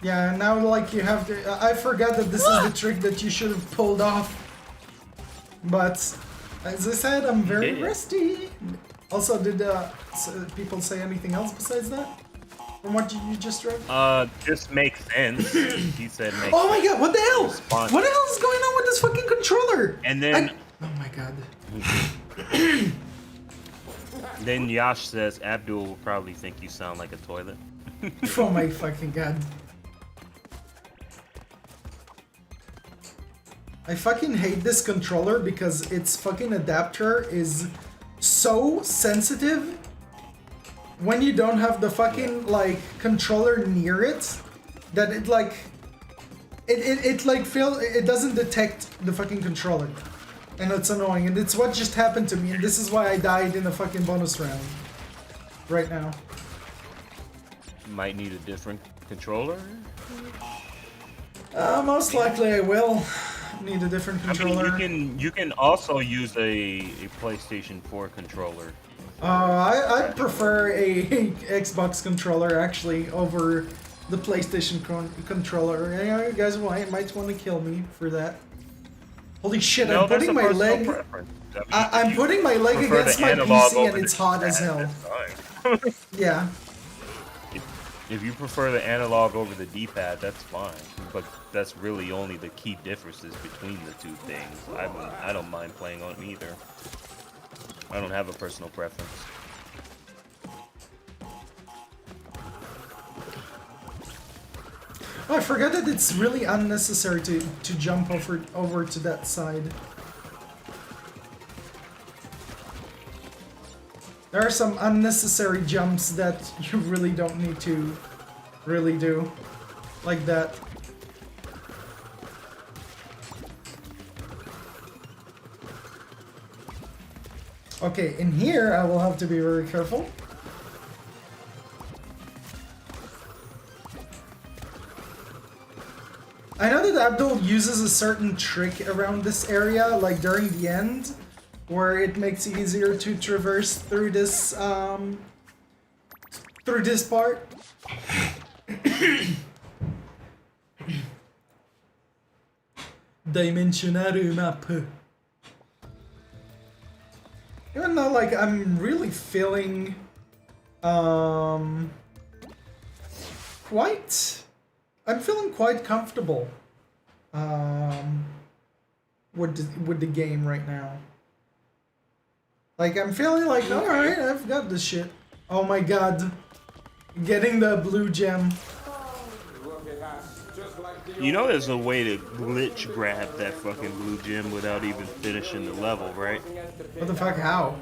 Yeah, now like you have to... I forgot that this is the trick that you should have pulled off. But, as I said, I'm very rusty. Also, did people say anything else besides that? From what you just read? Just makes sense. He said makes Oh my god, what the hell? Response. What the hell is going on with this fucking controller? And then... Oh my god. Then Yash says, Abdul will probably think you sound like a toilet. Oh my fucking god. I fucking hate this controller because its fucking adapter is so sensitive when you don't have the fucking like controller near it that it like it doesn't detect the fucking controller, and it's annoying, and it's what just happened to me, and this is why I died in the fucking bonus round right now. Might need a different controller. Most likely I will need a different controller. I mean, you can also use a PlayStation 4 controller. I prefer a Xbox controller actually over the PlayStation controller. You guys might want to kill me for that. Holy shit! No, I'm putting my leg. I'm putting my leg against my PC and it's hot as hell. Yeah. If you prefer the analog over the D-pad, that's fine. But that's really only the key differences between the two things. I don't mind playing on either. I don't have a personal preference. Oh, I forgot that it's really unnecessary to jump over to that side. There are some unnecessary jumps that you really don't need to really do. Like that. Okay, in here I will have to be very careful. I know that Abdul uses a certain trick around this area, like during the end, where it makes it easier to traverse through this part. Dimensionary map. Even though, like, I'm really feeling I'm feeling quite comfortable with the game right now. Like I'm feeling like, all right, I've got this shit. Oh my god, getting the blue gem. You know there's a way to glitch grab that fucking blue gem without even finishing the level, right? What the fuck? How?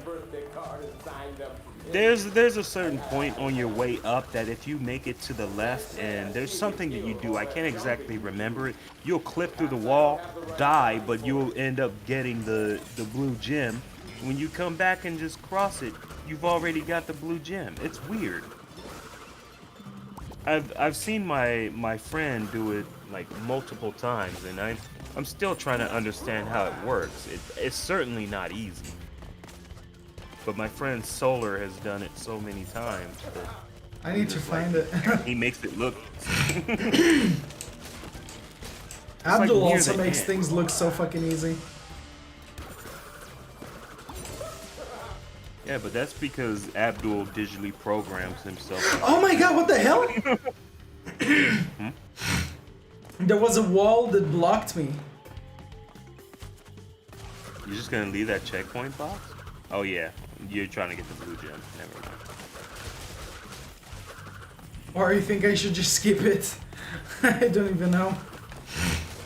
There's a certain point on your way up that if you make it to the left and there's something that you do, I can't exactly remember it, you'll clip through the wall, die, but you'll end up getting the blue gem. When you come back and just cross it, you've already got the blue gem. It's weird. I've seen my friend do it like multiple times, and I'm still trying to understand how it works. It's certainly not easy. But my friend Solar has done it so many times that I need to find it. he makes it look. Abdul near also the makes end. things look so fucking easy. Yeah, but that's because Abdul digitally programs himself. Oh my god, what the hell? There was a wall that blocked me. You're just gonna leave that checkpoint box? Oh yeah, you're trying to get the blue gem. Never mind. Or you think I should just skip it? I don't even know.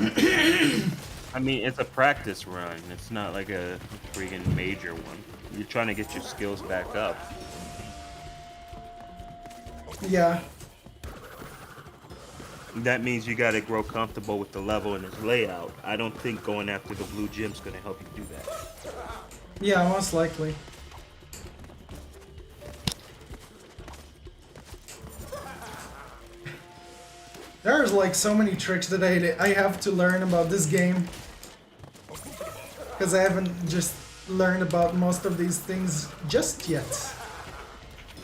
I mean, it's a practice run. It's not like a freaking major one. You're trying to get your skills back up. Yeah. That means you gotta grow comfortable with the level and its layout. I don't think going after the blue gem's gonna help you do that. Yeah, most likely. There's like so many tricks that I have to learn about this game. Because I haven't just learned about most of these things just yet.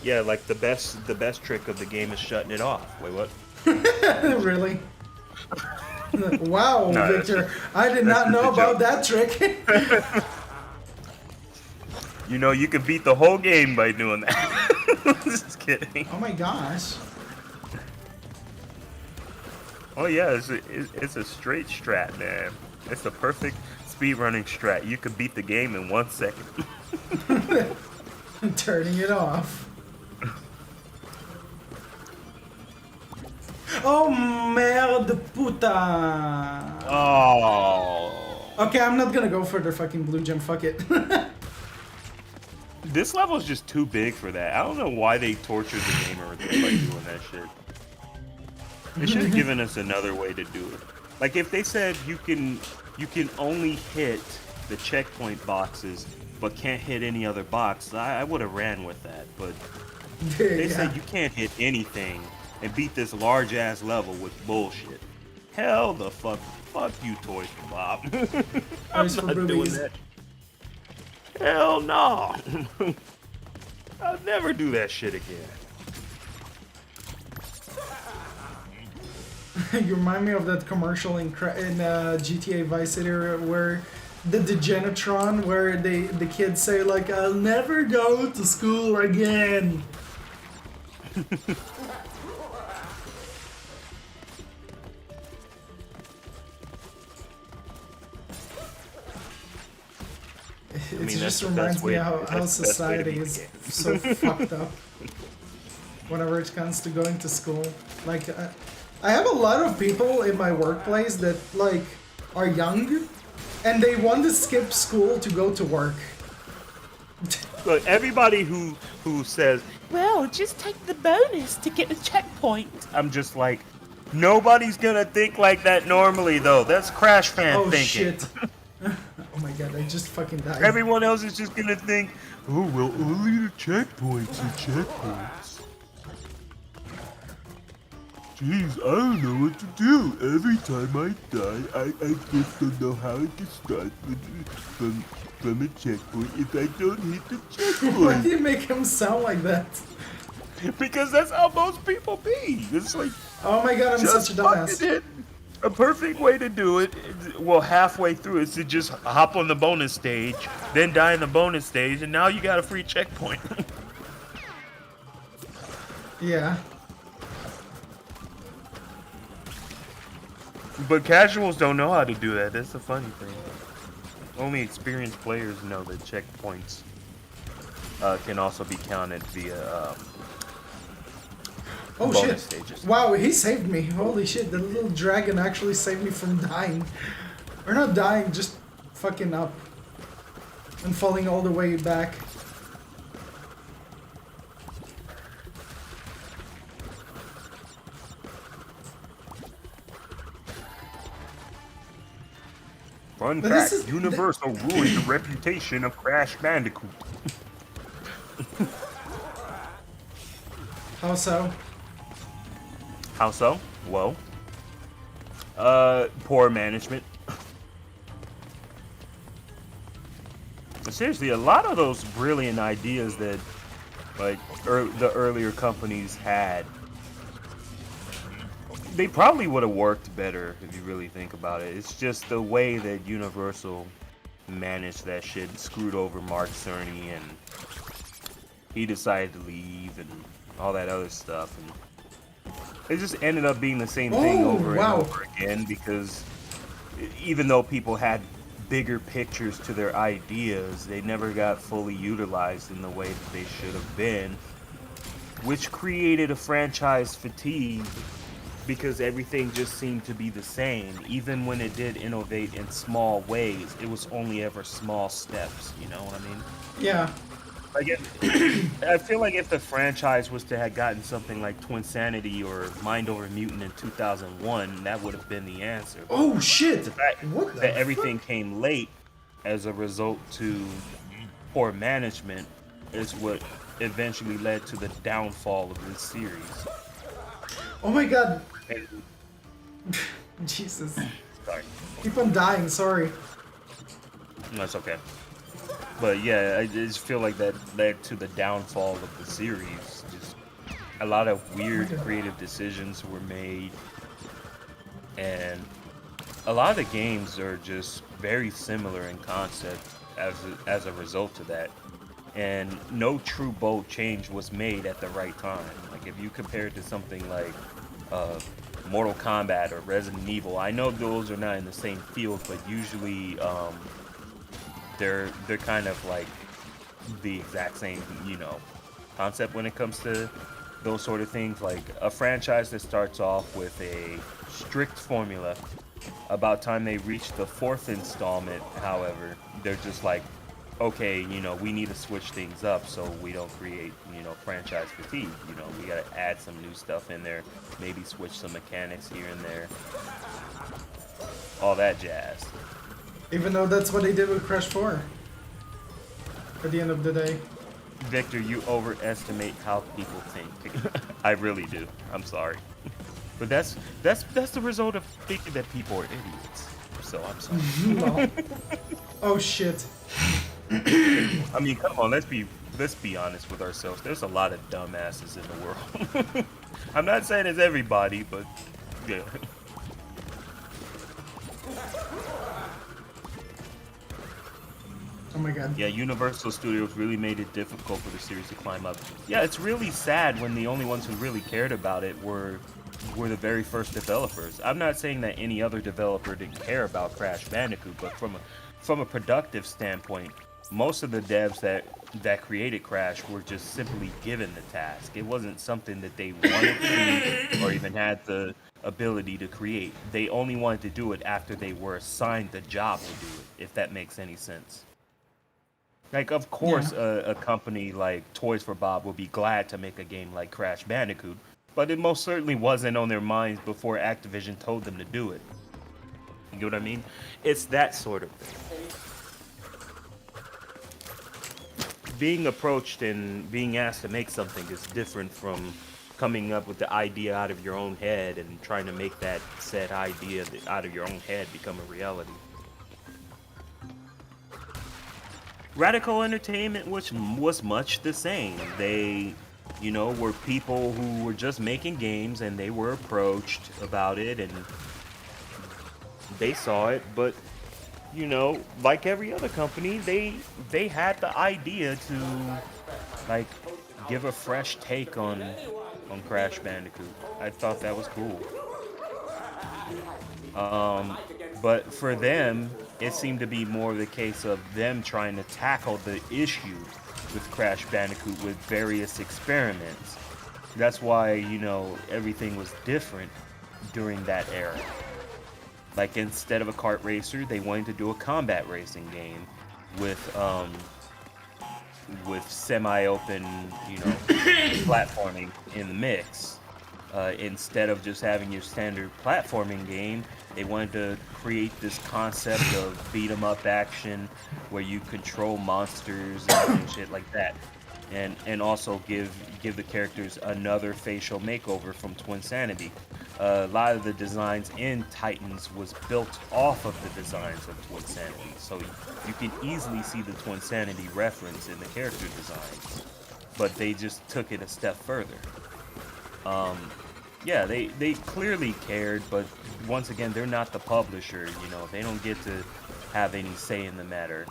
Yeah, like the best trick of the game is shutting it off. Wait, what? Really? Wow, No, Victor. I did not know about that trick. You know, you can beat the whole game by doing that. Just kidding. Oh my gosh. Oh yeah, it's a straight strat, man. It's a perfect speedrunning strat. You could beat the game in 1 second. Turning it off. Oh, merde puta. Oh. Okay, I'm not gonna go for the fucking blue gem. Fuck it. This level is just too big for that. I don't know why they tortured the gamer by doing that shit. They should have given us another way to do it. Like if they said you can only hit the checkpoint boxes but can't hit any other box, I would have ran with that. But they said you can't hit anything and beat this large ass level with bullshit. Hell the fuck you, Toys for Bob. I'm Toys for not doing boobies. that. Hell no. I'll never do that shit again. You remind me of that commercial in GTA Vice City where the Degenitron, where the kids say like, "I'll never go to school again." It just reminds me how society is so fucked up whenever it comes to going to school. Like, I have a lot of people in my workplace that like are young and they want to skip school to go to work. Look, everybody who says, Well, just take the bonus to get the checkpoint. I'm just like, nobody's gonna think like that normally though. That's Crash fan Oh thinking. shit. Oh my god, I just fucking died. Everyone else is just gonna think, oh well, only the checkpoints are checkpoints. Jeez, I don't know what to do. Every time I die, I just don't know how to start from a checkpoint if I don't hit the Why checkpoint. do you make him sound like that? Because that's how most people be. It's like, Oh my god, I'm just such a dumbass. fucking hit. A perfect way to do it, well, halfway through, is to just hop on the bonus stage, then die in the bonus stage, and now you got a free checkpoint. Yeah. But casuals don't know how to do that. That's the funny thing. only experienced players know that checkpoints can also be counted via Oh bonus shit! stages. Wow, he saved me. Holy shit! The little dragon actually saved me from dying, or not dying, just fucking up and falling all the way back. Fun But fact, Universal ruined the reputation of Crash Bandicoot. How so? How so? Well, poor management. Seriously, a lot of those brilliant ideas that, like, the earlier companies had, they probably would have worked better if you really think about it. It's just the way that Universal managed that shit screwed over Mark Cerny, and he decided to leave and all that other stuff, and it just ended up being the same thing over and over again, because even though people had bigger pictures to their ideas, they never got fully utilized in the way that they should have been, which created a franchise fatigue, because everything just seemed to be the same. Even when it did innovate in small ways, it was only ever small steps, you know what I mean? Yeah. Like I feel like if the franchise was to have gotten something like Twinsanity or Mind Over Mutant in 2001, that would have been the answer. Oh shit! The fact What the that everything fuck? came late as a result to poor management is what eventually led to the downfall of this series. Oh my god! And, Jesus. sorry. Keep on dying, sorry. That's okay. But yeah, I just feel like that led to the downfall of the series. Just a lot of weird creative decisions were made, and a lot of the games are just very similar in concept as a result of that. And no true bold change was made at the right time. Like if you compare it to something like Mortal Kombat or Resident Evil, I know those are not in the same field, but usually they're kind of like the exact same, you know, concept when it comes to those sort of things. Like a franchise that starts off with a strict formula, about time they reach the fourth installment, however, they're just like, okay, you know, we need to switch things up so we don't create, you know, franchise fatigue. You know, we gotta add some new stuff in there, maybe switch some mechanics here and there, all that jazz. Even though that's what they did with Crash 4. At the end of the day. Victor, you overestimate how people think. I really do. I'm sorry. But that's the result of thinking that people are idiots. So I'm sorry. No. Oh shit. I mean, come on, let's be honest with ourselves. There's a lot of dumbasses in the world. I'm not saying it's everybody, but yeah. Oh my god. Yeah, Universal Studios really made it difficult for the series to climb up. Yeah, it's really sad when the only ones who really cared about it were the very first developers. I'm not saying that any other developer didn't care about Crash Bandicoot, but from a productive standpoint, most of the devs that created Crash were just simply given the task. It wasn't something that they wanted to do or even had the ability to create. They only wanted to do it after they were assigned the job to do it, if that makes any sense. Like, of course, a company like Toys for Bob would be glad to make a game like Crash Bandicoot, but it most certainly wasn't on their minds before Activision told them to do it. You know what I mean? It's that sort of thing. Being approached and being asked to make something is different from coming up with the idea out of your own head and trying to make that said idea out of your own head become a reality. Radical Entertainment was much the same. They, you know, were people who were just making games, and they were approached about it, and they saw it. But, you know, like every other company, they had the idea to, like, give a fresh take on Crash Bandicoot. I thought that was cool. But for them, It seemed to be more the case of them trying to tackle the issue with Crash Bandicoot with various experiments. That's why, everything was different during that era. Like, instead of a kart racer, they wanted to do a combat racing game with semi-open, platforming in the mix. Instead of just having your standard platforming game, they wanted to create this concept of beat 'em up action where you control monsters and shit like that, and also give the characters another facial makeover from Twinsanity. A lot of the designs in Titans was built off of the designs of Twinsanity, so you can easily see the Twinsanity reference in the character designs, but they just took it a step further. Yeah, they clearly cared, but once again, they're not the publisher, they don't get to have any say in the matter.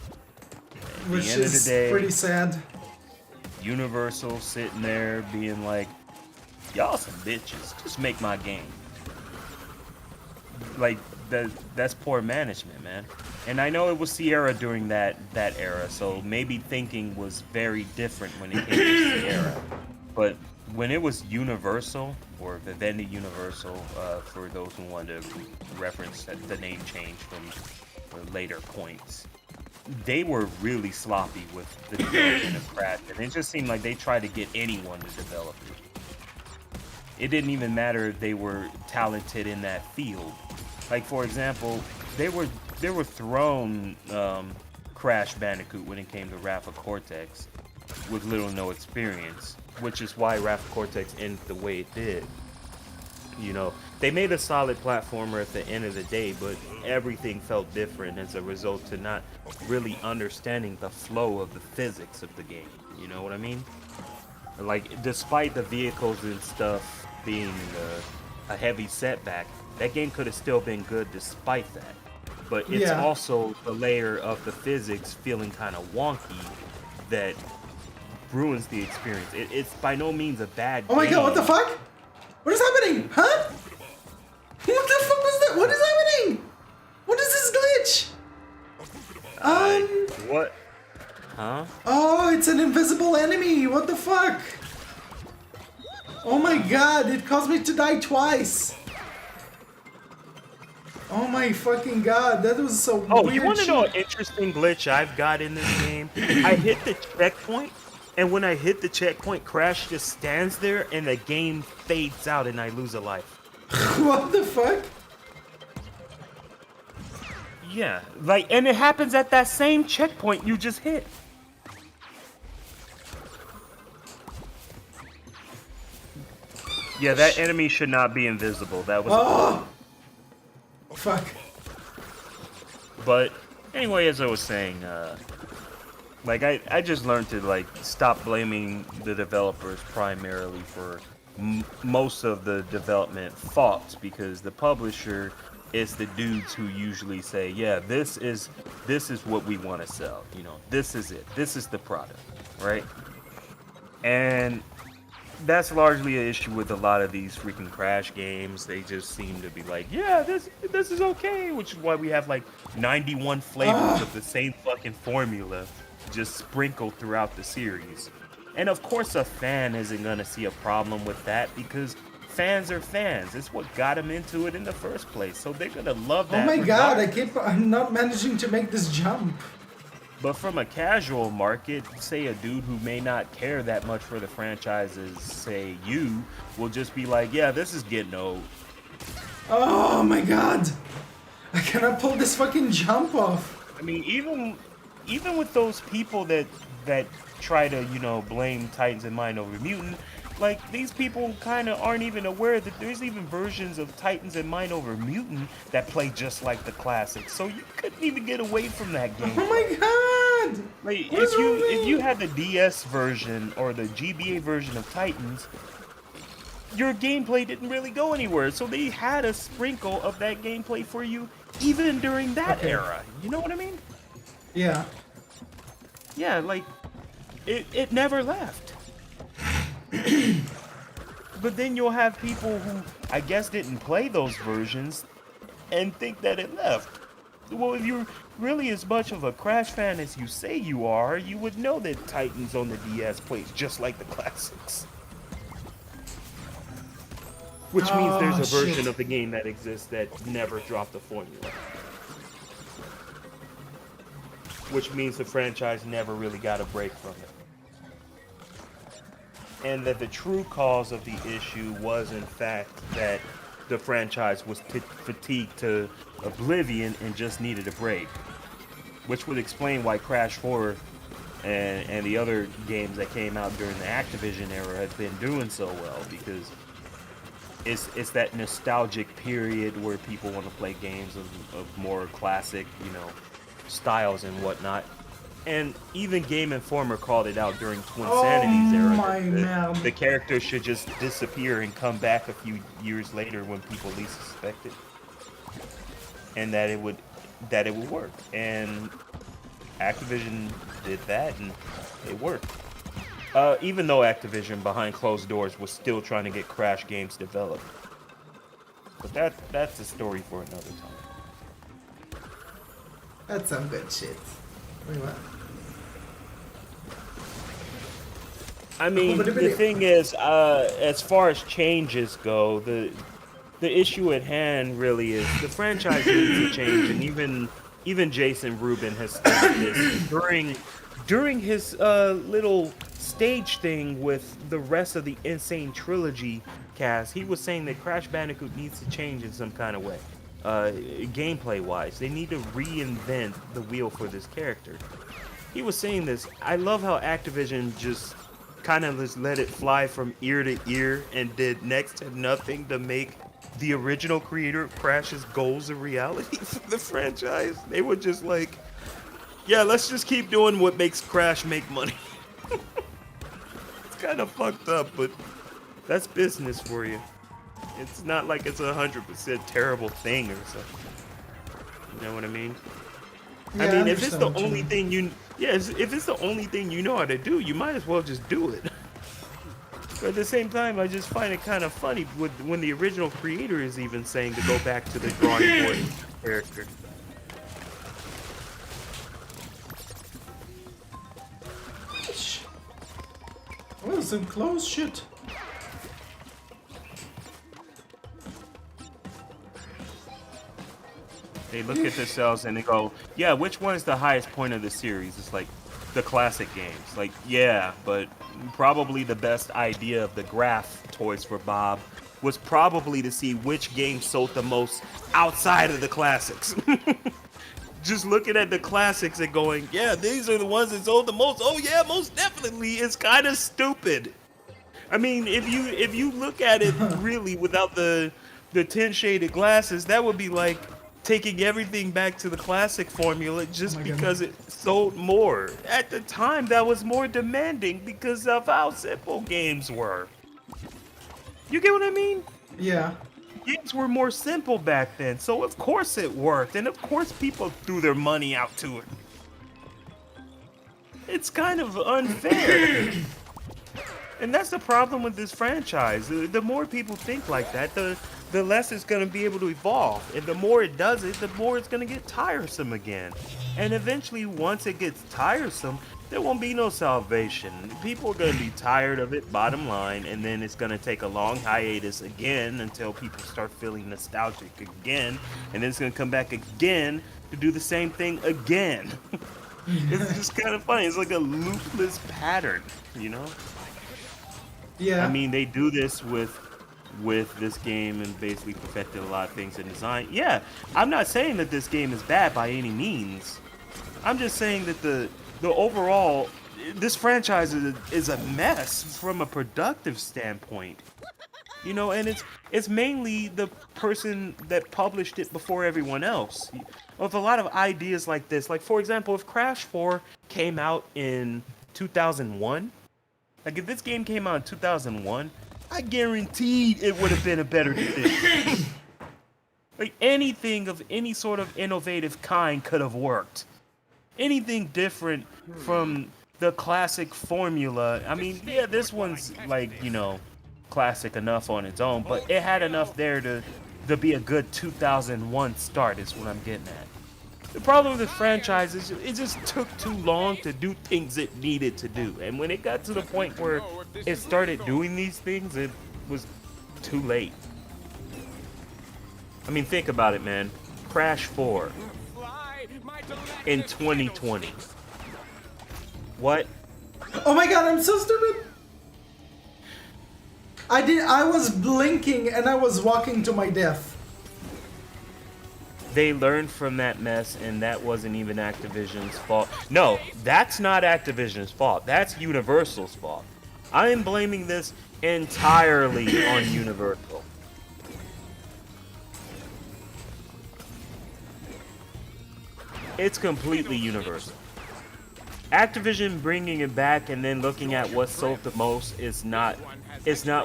At Which the end is of the day, pretty sad. Universal sitting there being like, y'all some bitches, just make my game. Like, that's poor management, man. And I know it was Sierra during that era, so maybe thinking was very different when it came to Sierra. But when it was Universal, or Vivendi Universal, for those who wanted to reference the name change from the later points, they were really sloppy with the development of Crash, and it just seemed like they tried to get anyone to develop it. It didn't even matter if they were talented in that field. Like, for example, they were thrown Crash Bandicoot when it came to Wrath of Cortex with little or no experience, which is why Wrath of Cortex ended the way it did. They made a solid platformer at the end of the day, but everything felt different as a result to not really understanding the flow of the physics of the game. You know what I mean? Like, despite the vehicles and stuff being a heavy setback, that game could have still been good despite that. But it's also the layer of the physics feeling kind of wonky that ruins the experience. It's by no means a bad game. Oh my god, what the fuck? What is happening? Huh? What the fuck was that? What is happening? What is this glitch? What? Huh? Oh, it's an invisible enemy. What the fuck? Oh my god, it caused me to die twice. Oh my fucking god, that was so weird. Oh, you want to know an interesting glitch I've got in this game? I hit the checkpoint, and when I hit the checkpoint, Crash just stands there, and the game fades out, and I lose a life. What the fuck? Yeah, and it happens at that same checkpoint you just hit. Yeah, that enemy should not be invisible. That was fuck. But anyway, as I was saying, I just learned to stop blaming the developers primarily for most of the development faults, because the publisher is the dudes who usually say, yeah, this is what we want to sell. This is it. This is the product, right? And that's largely an issue with a lot of these freaking Crash games. They just seem to be like, yeah, this is okay, which is why we have 91 flavors of the same fucking formula just sprinkled throughout the series. And of course a fan isn't gonna see a problem with that, because fans are fans. It's what got them into it in the first place, so they're gonna love that. Oh my god, I'm not managing to make this jump. But from a casual market, say a dude who may not care that much for the franchises, say you, will just be like, yeah, this is getting old. Oh my god. I cannot pull this fucking jump off. I mean, even with those people that try to, blame Titans and Mind over Mutant, these people kind of aren't even aware that there's even versions of Titans and Mind over Mutant that play just like the classics. So you couldn't even get away from that game. Oh my god! If you had the DS version or the GBA version of Titans, your gameplay didn't really go anywhere. So they had a sprinkle of that gameplay for you even during that era. You know what I mean? Yeah. Yeah, it never left. But then you'll have people who I guess didn't play those versions and think that it left. Well, if you're really as much of a Crash fan as you say you are, you would know that Titans on the DS plays just like the classics. Which means there's a version of the game that exists that never dropped the formula. Which means the franchise never really got a break from it. And that the true cause of the issue was, in fact, that the franchise was fatigued to oblivion and just needed a break. Which would explain why Crash 4 and the other games that came out during the Activision era have been doing so well, because it's that nostalgic period where people want to play games of more classic, styles and whatnot. And even Game Informer called it out during Twin Sanity's era. The character should just disappear and come back a few years later when people least suspect it, and that it would work. And Activision did that, and it worked. Even though Activision behind closed doors was still trying to get Crash games developed. But that's a story for another time. That's some good shit. Wait, what? I mean, the thing is, as far as changes go, the issue at hand really is the franchise needs to change, and even Jason Rubin has stated this during his little stage thing with the rest of the Insane Trilogy cast. He was saying that Crash Bandicoot needs to change in some kind of way, gameplay wise. They need to reinvent the wheel for this character. He was saying this. I love how Activision just kind of just let it fly from ear to ear and did next to nothing to make the original creator of Crash's goals a reality for the franchise. They were just like, yeah, let's just keep doing what makes Crash make money. It's kind of fucked up, but that's business for you. It's not like it's 100% terrible thing or something. You know what I mean? Yeah, I mean, if it's the only thing if it's the only thing you know how to do, you might as well just do it. But at the same time, I just find it kind of funny when the original creator is even saying to go back to the drawing board character. Oh, some close shit. They look at themselves and they go, yeah, which one is the highest point of the series? It's like the classic games. Like, yeah, but probably the best idea of the graph toys for Bob was probably to see which game sold the most outside of the classics. Just looking at the classics and going, yeah, these are the ones that sold the most. Oh yeah, most definitely. It's kind of stupid. I mean, if you look at it really without the 10 shaded glasses, that would be like taking everything back to the classic formula just because it sold more. At the time, that was more demanding because of how simple games were. You get what I mean? Yeah. Games were more simple back then, so of course it worked, and of course people threw their money out to it. It's kind of unfair. And that's the problem with this franchise. The more people think like that, the less it's going to be able to evolve. And the more it does it, the more it's going to get tiresome again. And eventually, once it gets tiresome, there won't be no salvation. People are going to be tired of it, bottom line, and then it's going to take a long hiatus again until people start feeling nostalgic again. And then it's going to come back again to do the same thing again. It's just kind of funny. It's like a loopless pattern, you know? Yeah. I mean, they do this with this game and basically perfected a lot of things in design. Yeah, I'm not saying that this game is bad by any means. I'm just saying that the overall, this franchise is a mess from a productive standpoint. You know, and it's mainly the person that published it before everyone else. With a lot of ideas like this, like for example, if Crash 4 came out in 2001, like if this game came out in 2001, I guaranteed it would have been a better decision. Like anything of any sort of innovative kind could have worked. Anything different from the classic formula. I mean, yeah, this one's like, you know, classic enough on its own, but it had enough there to be a good 2001 start is what I'm getting at. The problem with this franchise is it just took too long to do things it needed to do. And when it got to the point where it started doing these things, it was too late. I mean, think about it, man. Crash 4 in 2020. What? Oh my god, I'm so stupid! I was blinking and I was walking to my death. They learned from that mess, and that wasn't even Activision's fault. No, that's not Activision's fault. That's Universal's fault. I am blaming this entirely on Universal. It's completely Universal. Activision bringing it back and then looking at what sold the most is not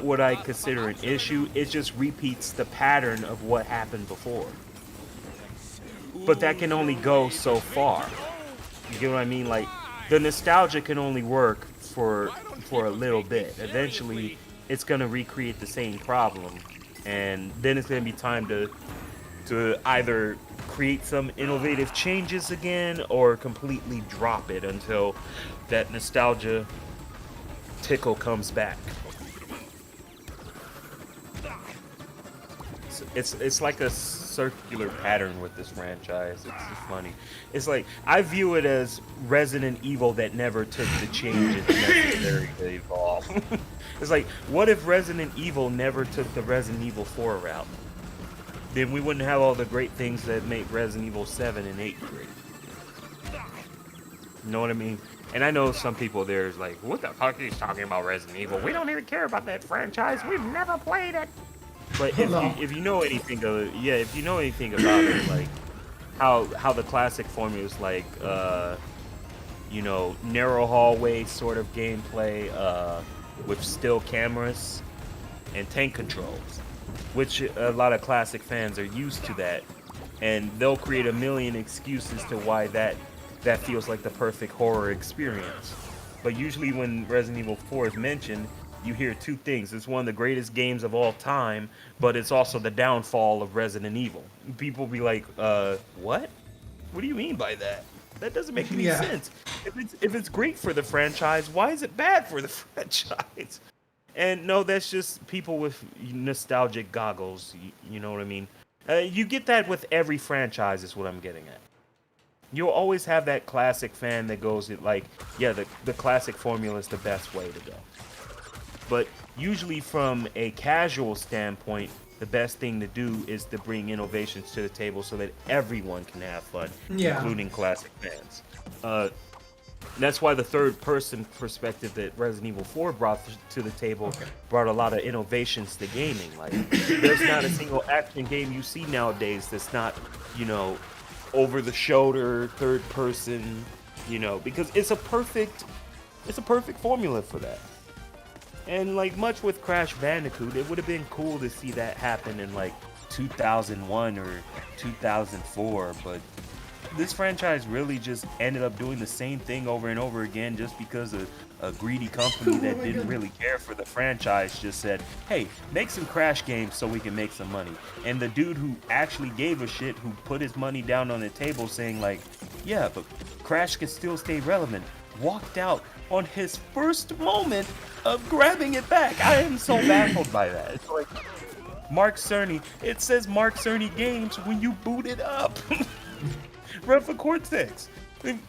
what I consider an issue. It just repeats the pattern of what happened before. But that can only go so far. You get what I mean? Like, the nostalgia can only work for a little bit. Eventually, it's gonna recreate the same problem, and then it's gonna be time to either create some innovative changes again or completely drop it until that nostalgia tickle comes back. It's like a circular pattern with this franchise. It's just funny. It's like, I view it as Resident Evil that never took the changes necessary to evolve. It's like, what if Resident Evil never took the Resident Evil 4 route? Then we wouldn't have all the great things that make Resident Evil 7 and 8 great. You know what I mean? And I know some people there's like, what the fuck are you talking about Resident Evil? We don't even care about that franchise. We've never played it. But if you know anything about it, like how the classic formula is like, narrow hallway sort of gameplay with still cameras and tank controls, which a lot of classic fans are used to that, and they'll create a million excuses to why that feels like the perfect horror experience. But usually when Resident Evil 4 is mentioned, you hear two things. It's one of the greatest games of all time, but it's also the downfall of Resident Evil. People be like, what? What do you mean by that? That doesn't make any sense. If it's great for the franchise, why is it bad for the franchise? And no, that's just people with nostalgic goggles. You know what I mean? You get that with every franchise is what I'm getting at. You'll always have that classic fan that goes like, yeah, the classic formula is the best way to go. But usually from a casual standpoint, the best thing to do is to bring innovations to the table so that everyone can have fun, including classic fans. That's why the third-person perspective that Resident Evil 4 brought to the table brought a lot of innovations to gaming. Like, there's not a single action game you see nowadays that's not, over-the-shoulder, third-person, because it's a perfect formula for that. And like much with Crash Bandicoot, it would have been cool to see that happen in like 2001 or 2004, but this franchise really just ended up doing the same thing over and over again just because a greedy company that didn't really care for the franchise just said, hey, make some Crash games so we can make some money. And the dude who actually gave a shit, who put his money down on the table saying like, yeah, but Crash can still stay relevant, walked out on his first moment of grabbing it back. I am so baffled by that. It's like, Mark Cerny, it says Mark Cerny Games when you boot it up. Run for Cortex.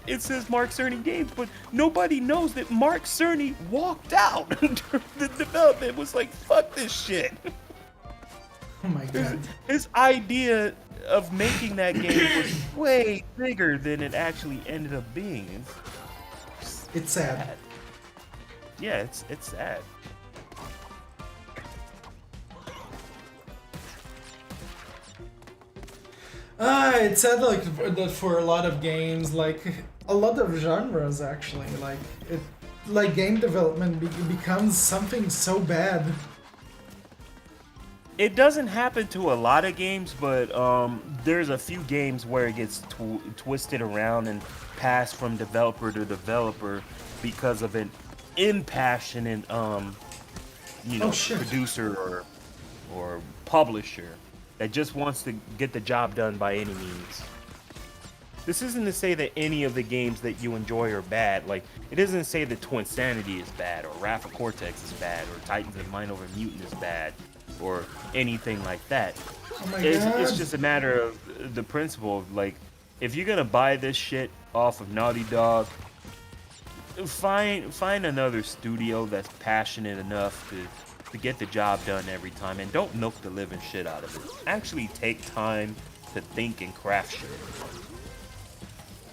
It says Mark Cerny Games, but nobody knows that Mark Cerny walked out during the development. It was like, fuck this shit. Oh my god. His idea of making that game was way bigger than it actually ended up being. It's sad. Yeah, it's sad. It's sad that for a lot of games, like a lot of genres actually, like game development becomes something so bad. It doesn't happen to a lot of games, but there's a few games where it gets twisted around and passed from developer to developer because of an impassionate, producer or publisher that just wants to get the job done by any means. This isn't to say that any of the games that you enjoy are bad. Like, it doesn't say that Twinsanity is bad, or Wrath of Cortex is bad, or Titans of Mind Over Mutant is bad, or anything like that. Oh my It's god. just a matter of the principle of, like, if you're gonna buy this shit off of Naughty Dog, find another studio that's passionate enough to get the job done every time, and don't milk the living shit out of it. Actually take time to think and craft shit.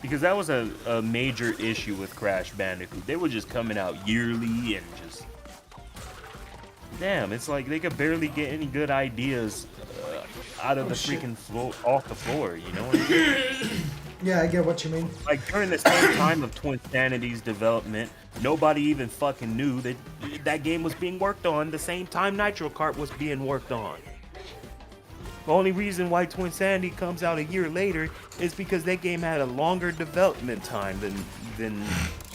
Because that was a major issue with Crash Bandicoot. They were just coming out yearly and just... Damn, it's like they could barely get any good ideas out of the freaking floor, off the floor, you know what I mean? Yeah, I get what you mean. Like, during the same time of Twinsanity's development, nobody even fucking knew that that game was being worked on the same time Nitro Kart was being worked on. The only reason why Twinsanity comes out a year later is because that game had a longer development time than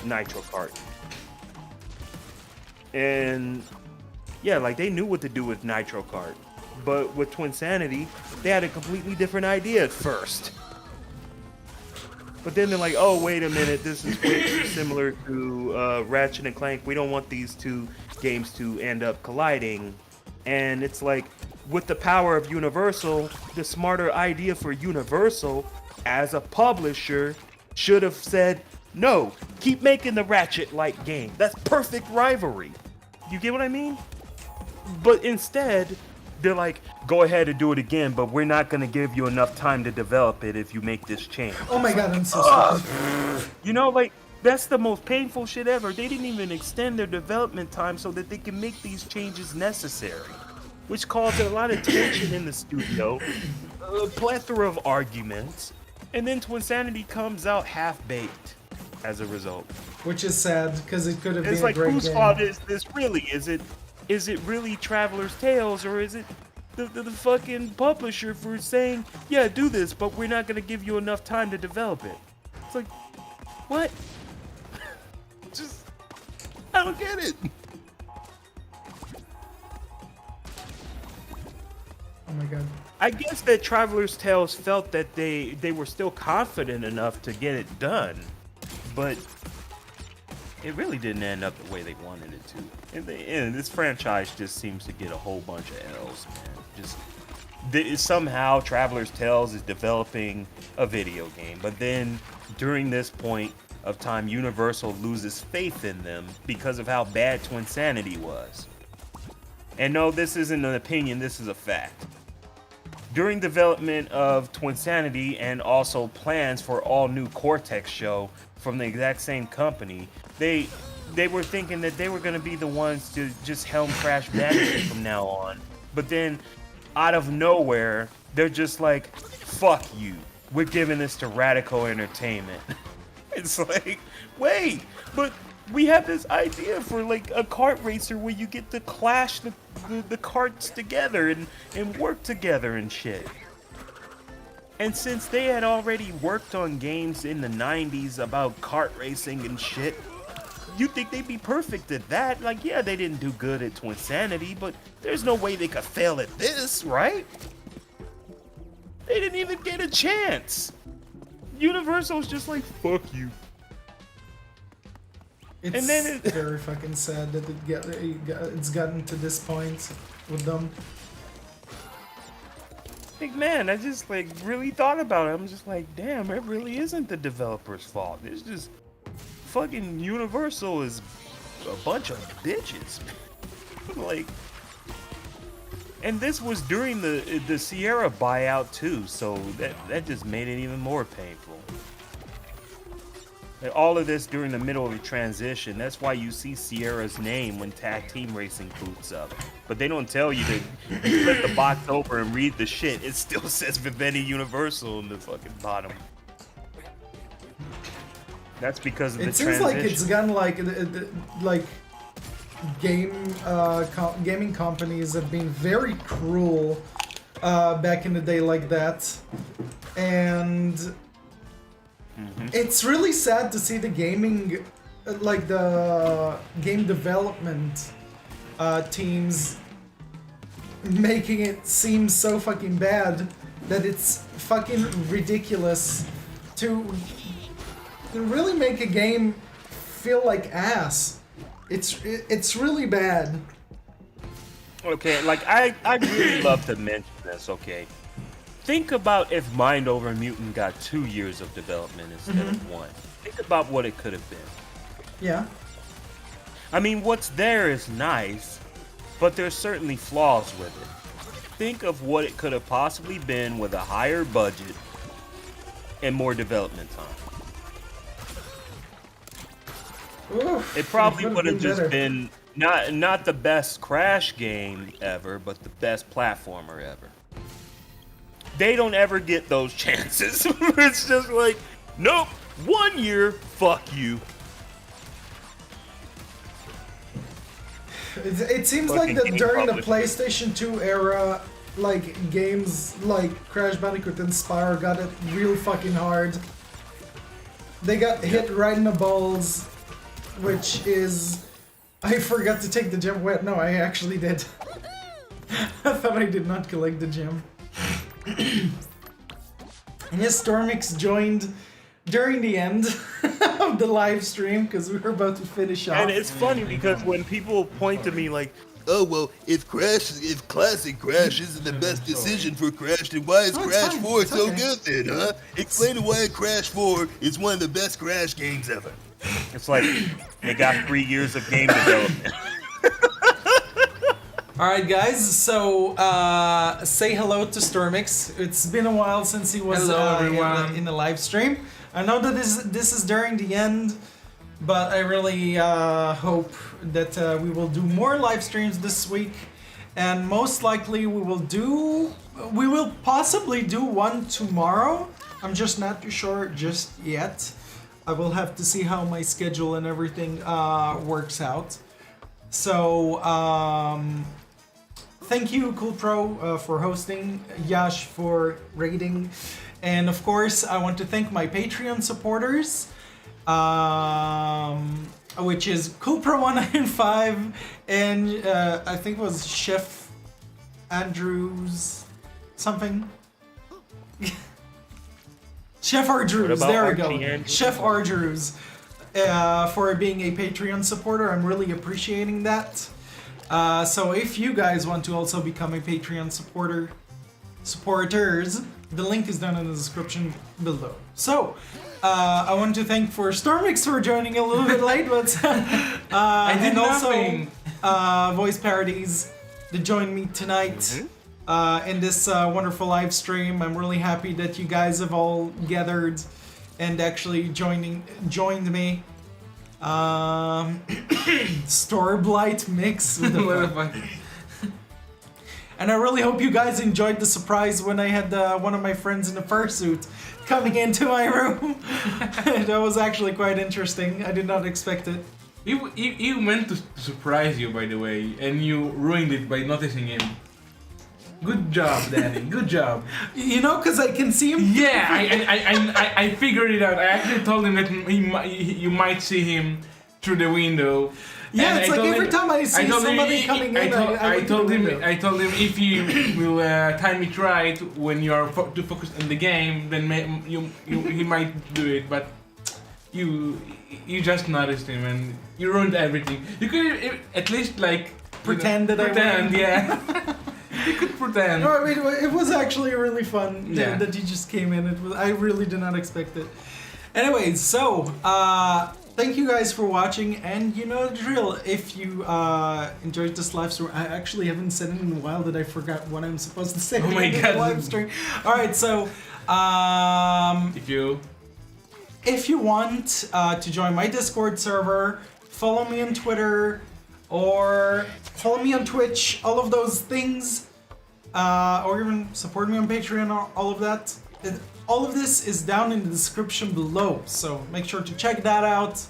Nitro Kart. And yeah, like, they knew what to do with Nitro Kart, but with Twinsanity, they had a completely different idea at first. But then they're like, oh, wait a minute, this is way too similar to Ratchet and Clank. We don't want these two games to end up colliding. And it's like, with the power of Universal, the smarter idea for Universal as a publisher should have said, no, keep making the Ratchet-like game. That's perfect rivalry. You get what I mean? But instead, they're like, go ahead and do it again, but we're not going to give you enough time to develop it if you make this change. Oh my god, I'm so sorry. You know, like, that's the most painful shit ever. They didn't even extend their development time so that they can make these changes necessary, which caused a lot of tension in the studio, a plethora of arguments, and then Twinsanity comes out half-baked as a result. Which is sad, because it could have been It's a like, great whose game. fault is this really? Is it really Traveler's Tales, or is it the fucking publisher for saying, yeah, do this, but we're not gonna give you enough time to develop it? It's like, what? Just, I don't get it. Oh my god. I guess that Traveler's Tales felt that they were still confident enough to get it done, but it really didn't end up the way they wanted it to. And this franchise just seems to get a whole bunch of L's, man. Somehow Traveler's Tales is developing a video game, but then during this point of time, Universal loses faith in them because of how bad Twinsanity was. And no, this isn't an opinion, this is a fact. During development of Twinsanity and also plans for all new Cortex show from the exact same company, they were thinking that they were going to be the ones to just helm Crash Bandicoot from now on. But then, out of nowhere, they're just like, fuck you. We're giving this to Radical Entertainment. It's like, wait, but we have this idea for like a kart racer where you get to clash the karts together and work together and shit. And since they had already worked on games in the 90s about kart racing and shit, you'd think they'd be perfect at that. Like, yeah, they didn't do good at Twinsanity, but there's no way they could fail at this, right? They didn't even get a chance. Universal's just like, fuck you. It's And then very fucking sad that it's gotten to this point with them. Like, man, I just like really thought about it. I'm just like, damn, it really isn't the developer's fault. It's just fucking Universal is a bunch of bitches. Like, and this was during the Sierra buyout too, so that just made it even more painful. Like, all of this during the middle of a transition. That's why you see Sierra's name when Tag Team Racing boots up. But they don't tell you that you flip the box over and read the shit. It still says Vivendi Universal in the fucking bottom. That's because of the transition. It seems like it's gone like gaming companies have been very cruel back in the day like that, and it's really sad to see the gaming, like the game development teams making it seem so fucking bad that it's fucking ridiculous to really make a game feel like ass. It's really bad. Okay, like I really love to mention this. Okay, think about if Mind Over Mutant got 2 years of development instead of 1. Think about what it could have been. Yeah. I mean, what's there is nice, but there's certainly flaws with it. Think of what it could have possibly been with a higher budget and more development time. Oof, It probably would've would have just better. been not the best Crash game ever, but the best platformer ever. They don't ever get those chances. It's just like, nope, 1 year, fuck you. It seems like Fucking that game during the publisher. PlayStation 2 era, like games like Crash Bandicoot and Spyro got it real fucking hard. They got hit right in the balls, which is... I forgot to take the gem. Wait, no, I actually did. I thought I did not collect the gem. And yes, Stormix joined during the end of the live stream because we were about to finish off. And it's funny because when people point to me like, Oh well, if classic Crash isn't the best decision for Crash, then why is Oh, it's Crash fine, 4 it's so okay. good then, huh? Explain why Crash 4 is one of the best Crash games ever. it's like they got 3 years of game development. Alright guys, so say hello to Stormix. It's been a while since he was Hello, everyone. in the live stream. I know that this is during the end, but I really hope that we will do more live streams this week. And most likely we will possibly do one tomorrow. I'm just not too sure just yet. I will have to see how my schedule and everything works out. So, thank you, Cool Pro, for hosting, Yash for rating, and of course, I want to thank my Patreon supporters, which is Cool Pro 195 and I think it was Chef Andrews something. Chef What Ardrews, about there we Archie go. Andrews? Chef Ardrews, for being a Patreon supporter. I'm really appreciating that. So if you guys want to also become a Patreon supporters, the link is down in the description below. So, I want to thank for Stormix for joining a little bit late, but I did and also nothing. Voice Parodies that joined me tonight in this wonderful live stream. I'm really happy that you guys have all gathered and actually joined me. Storblight mix with the What the fuck? and I really hope you guys enjoyed the surprise when I had one of my friends in a fursuit coming into my room. That was actually quite interesting. I did not expect it. He meant to surprise you, by the way, and you ruined it by noticing him. Good job, Danny. Good job. You know, because I can see him. Yeah, I figured it out. I actually told him that you might see him through the window. Yeah, And it's I like told every him- time I see told him somebody he- coming in, I look told in him the window. I told him if you will time it right when you are too focused on the game, then he might do it. But you just noticed him and you ruined everything. You could at least like Pretend that I pretend, win. yeah. You could pretend. No, I mean, it was actually really fun Yeah. that you just came in. I really did not expect it. Anyways, so thank you guys for watching, and you know the drill. If you enjoyed this live stream, I actually haven't said it in a while that I forgot what I'm supposed to say Oh my in the God. live stream. All right, so if you want to join my Discord server, follow me on Twitter or follow me on Twitch, all of those things, or even support me on Patreon, all of that. All of this is down in the description below, so make sure to check that out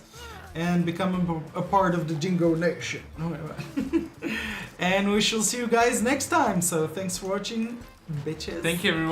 and become a part of the Dingo Nation. And we shall see you guys next time, so thanks for watching, bitches. Thank you, everyone.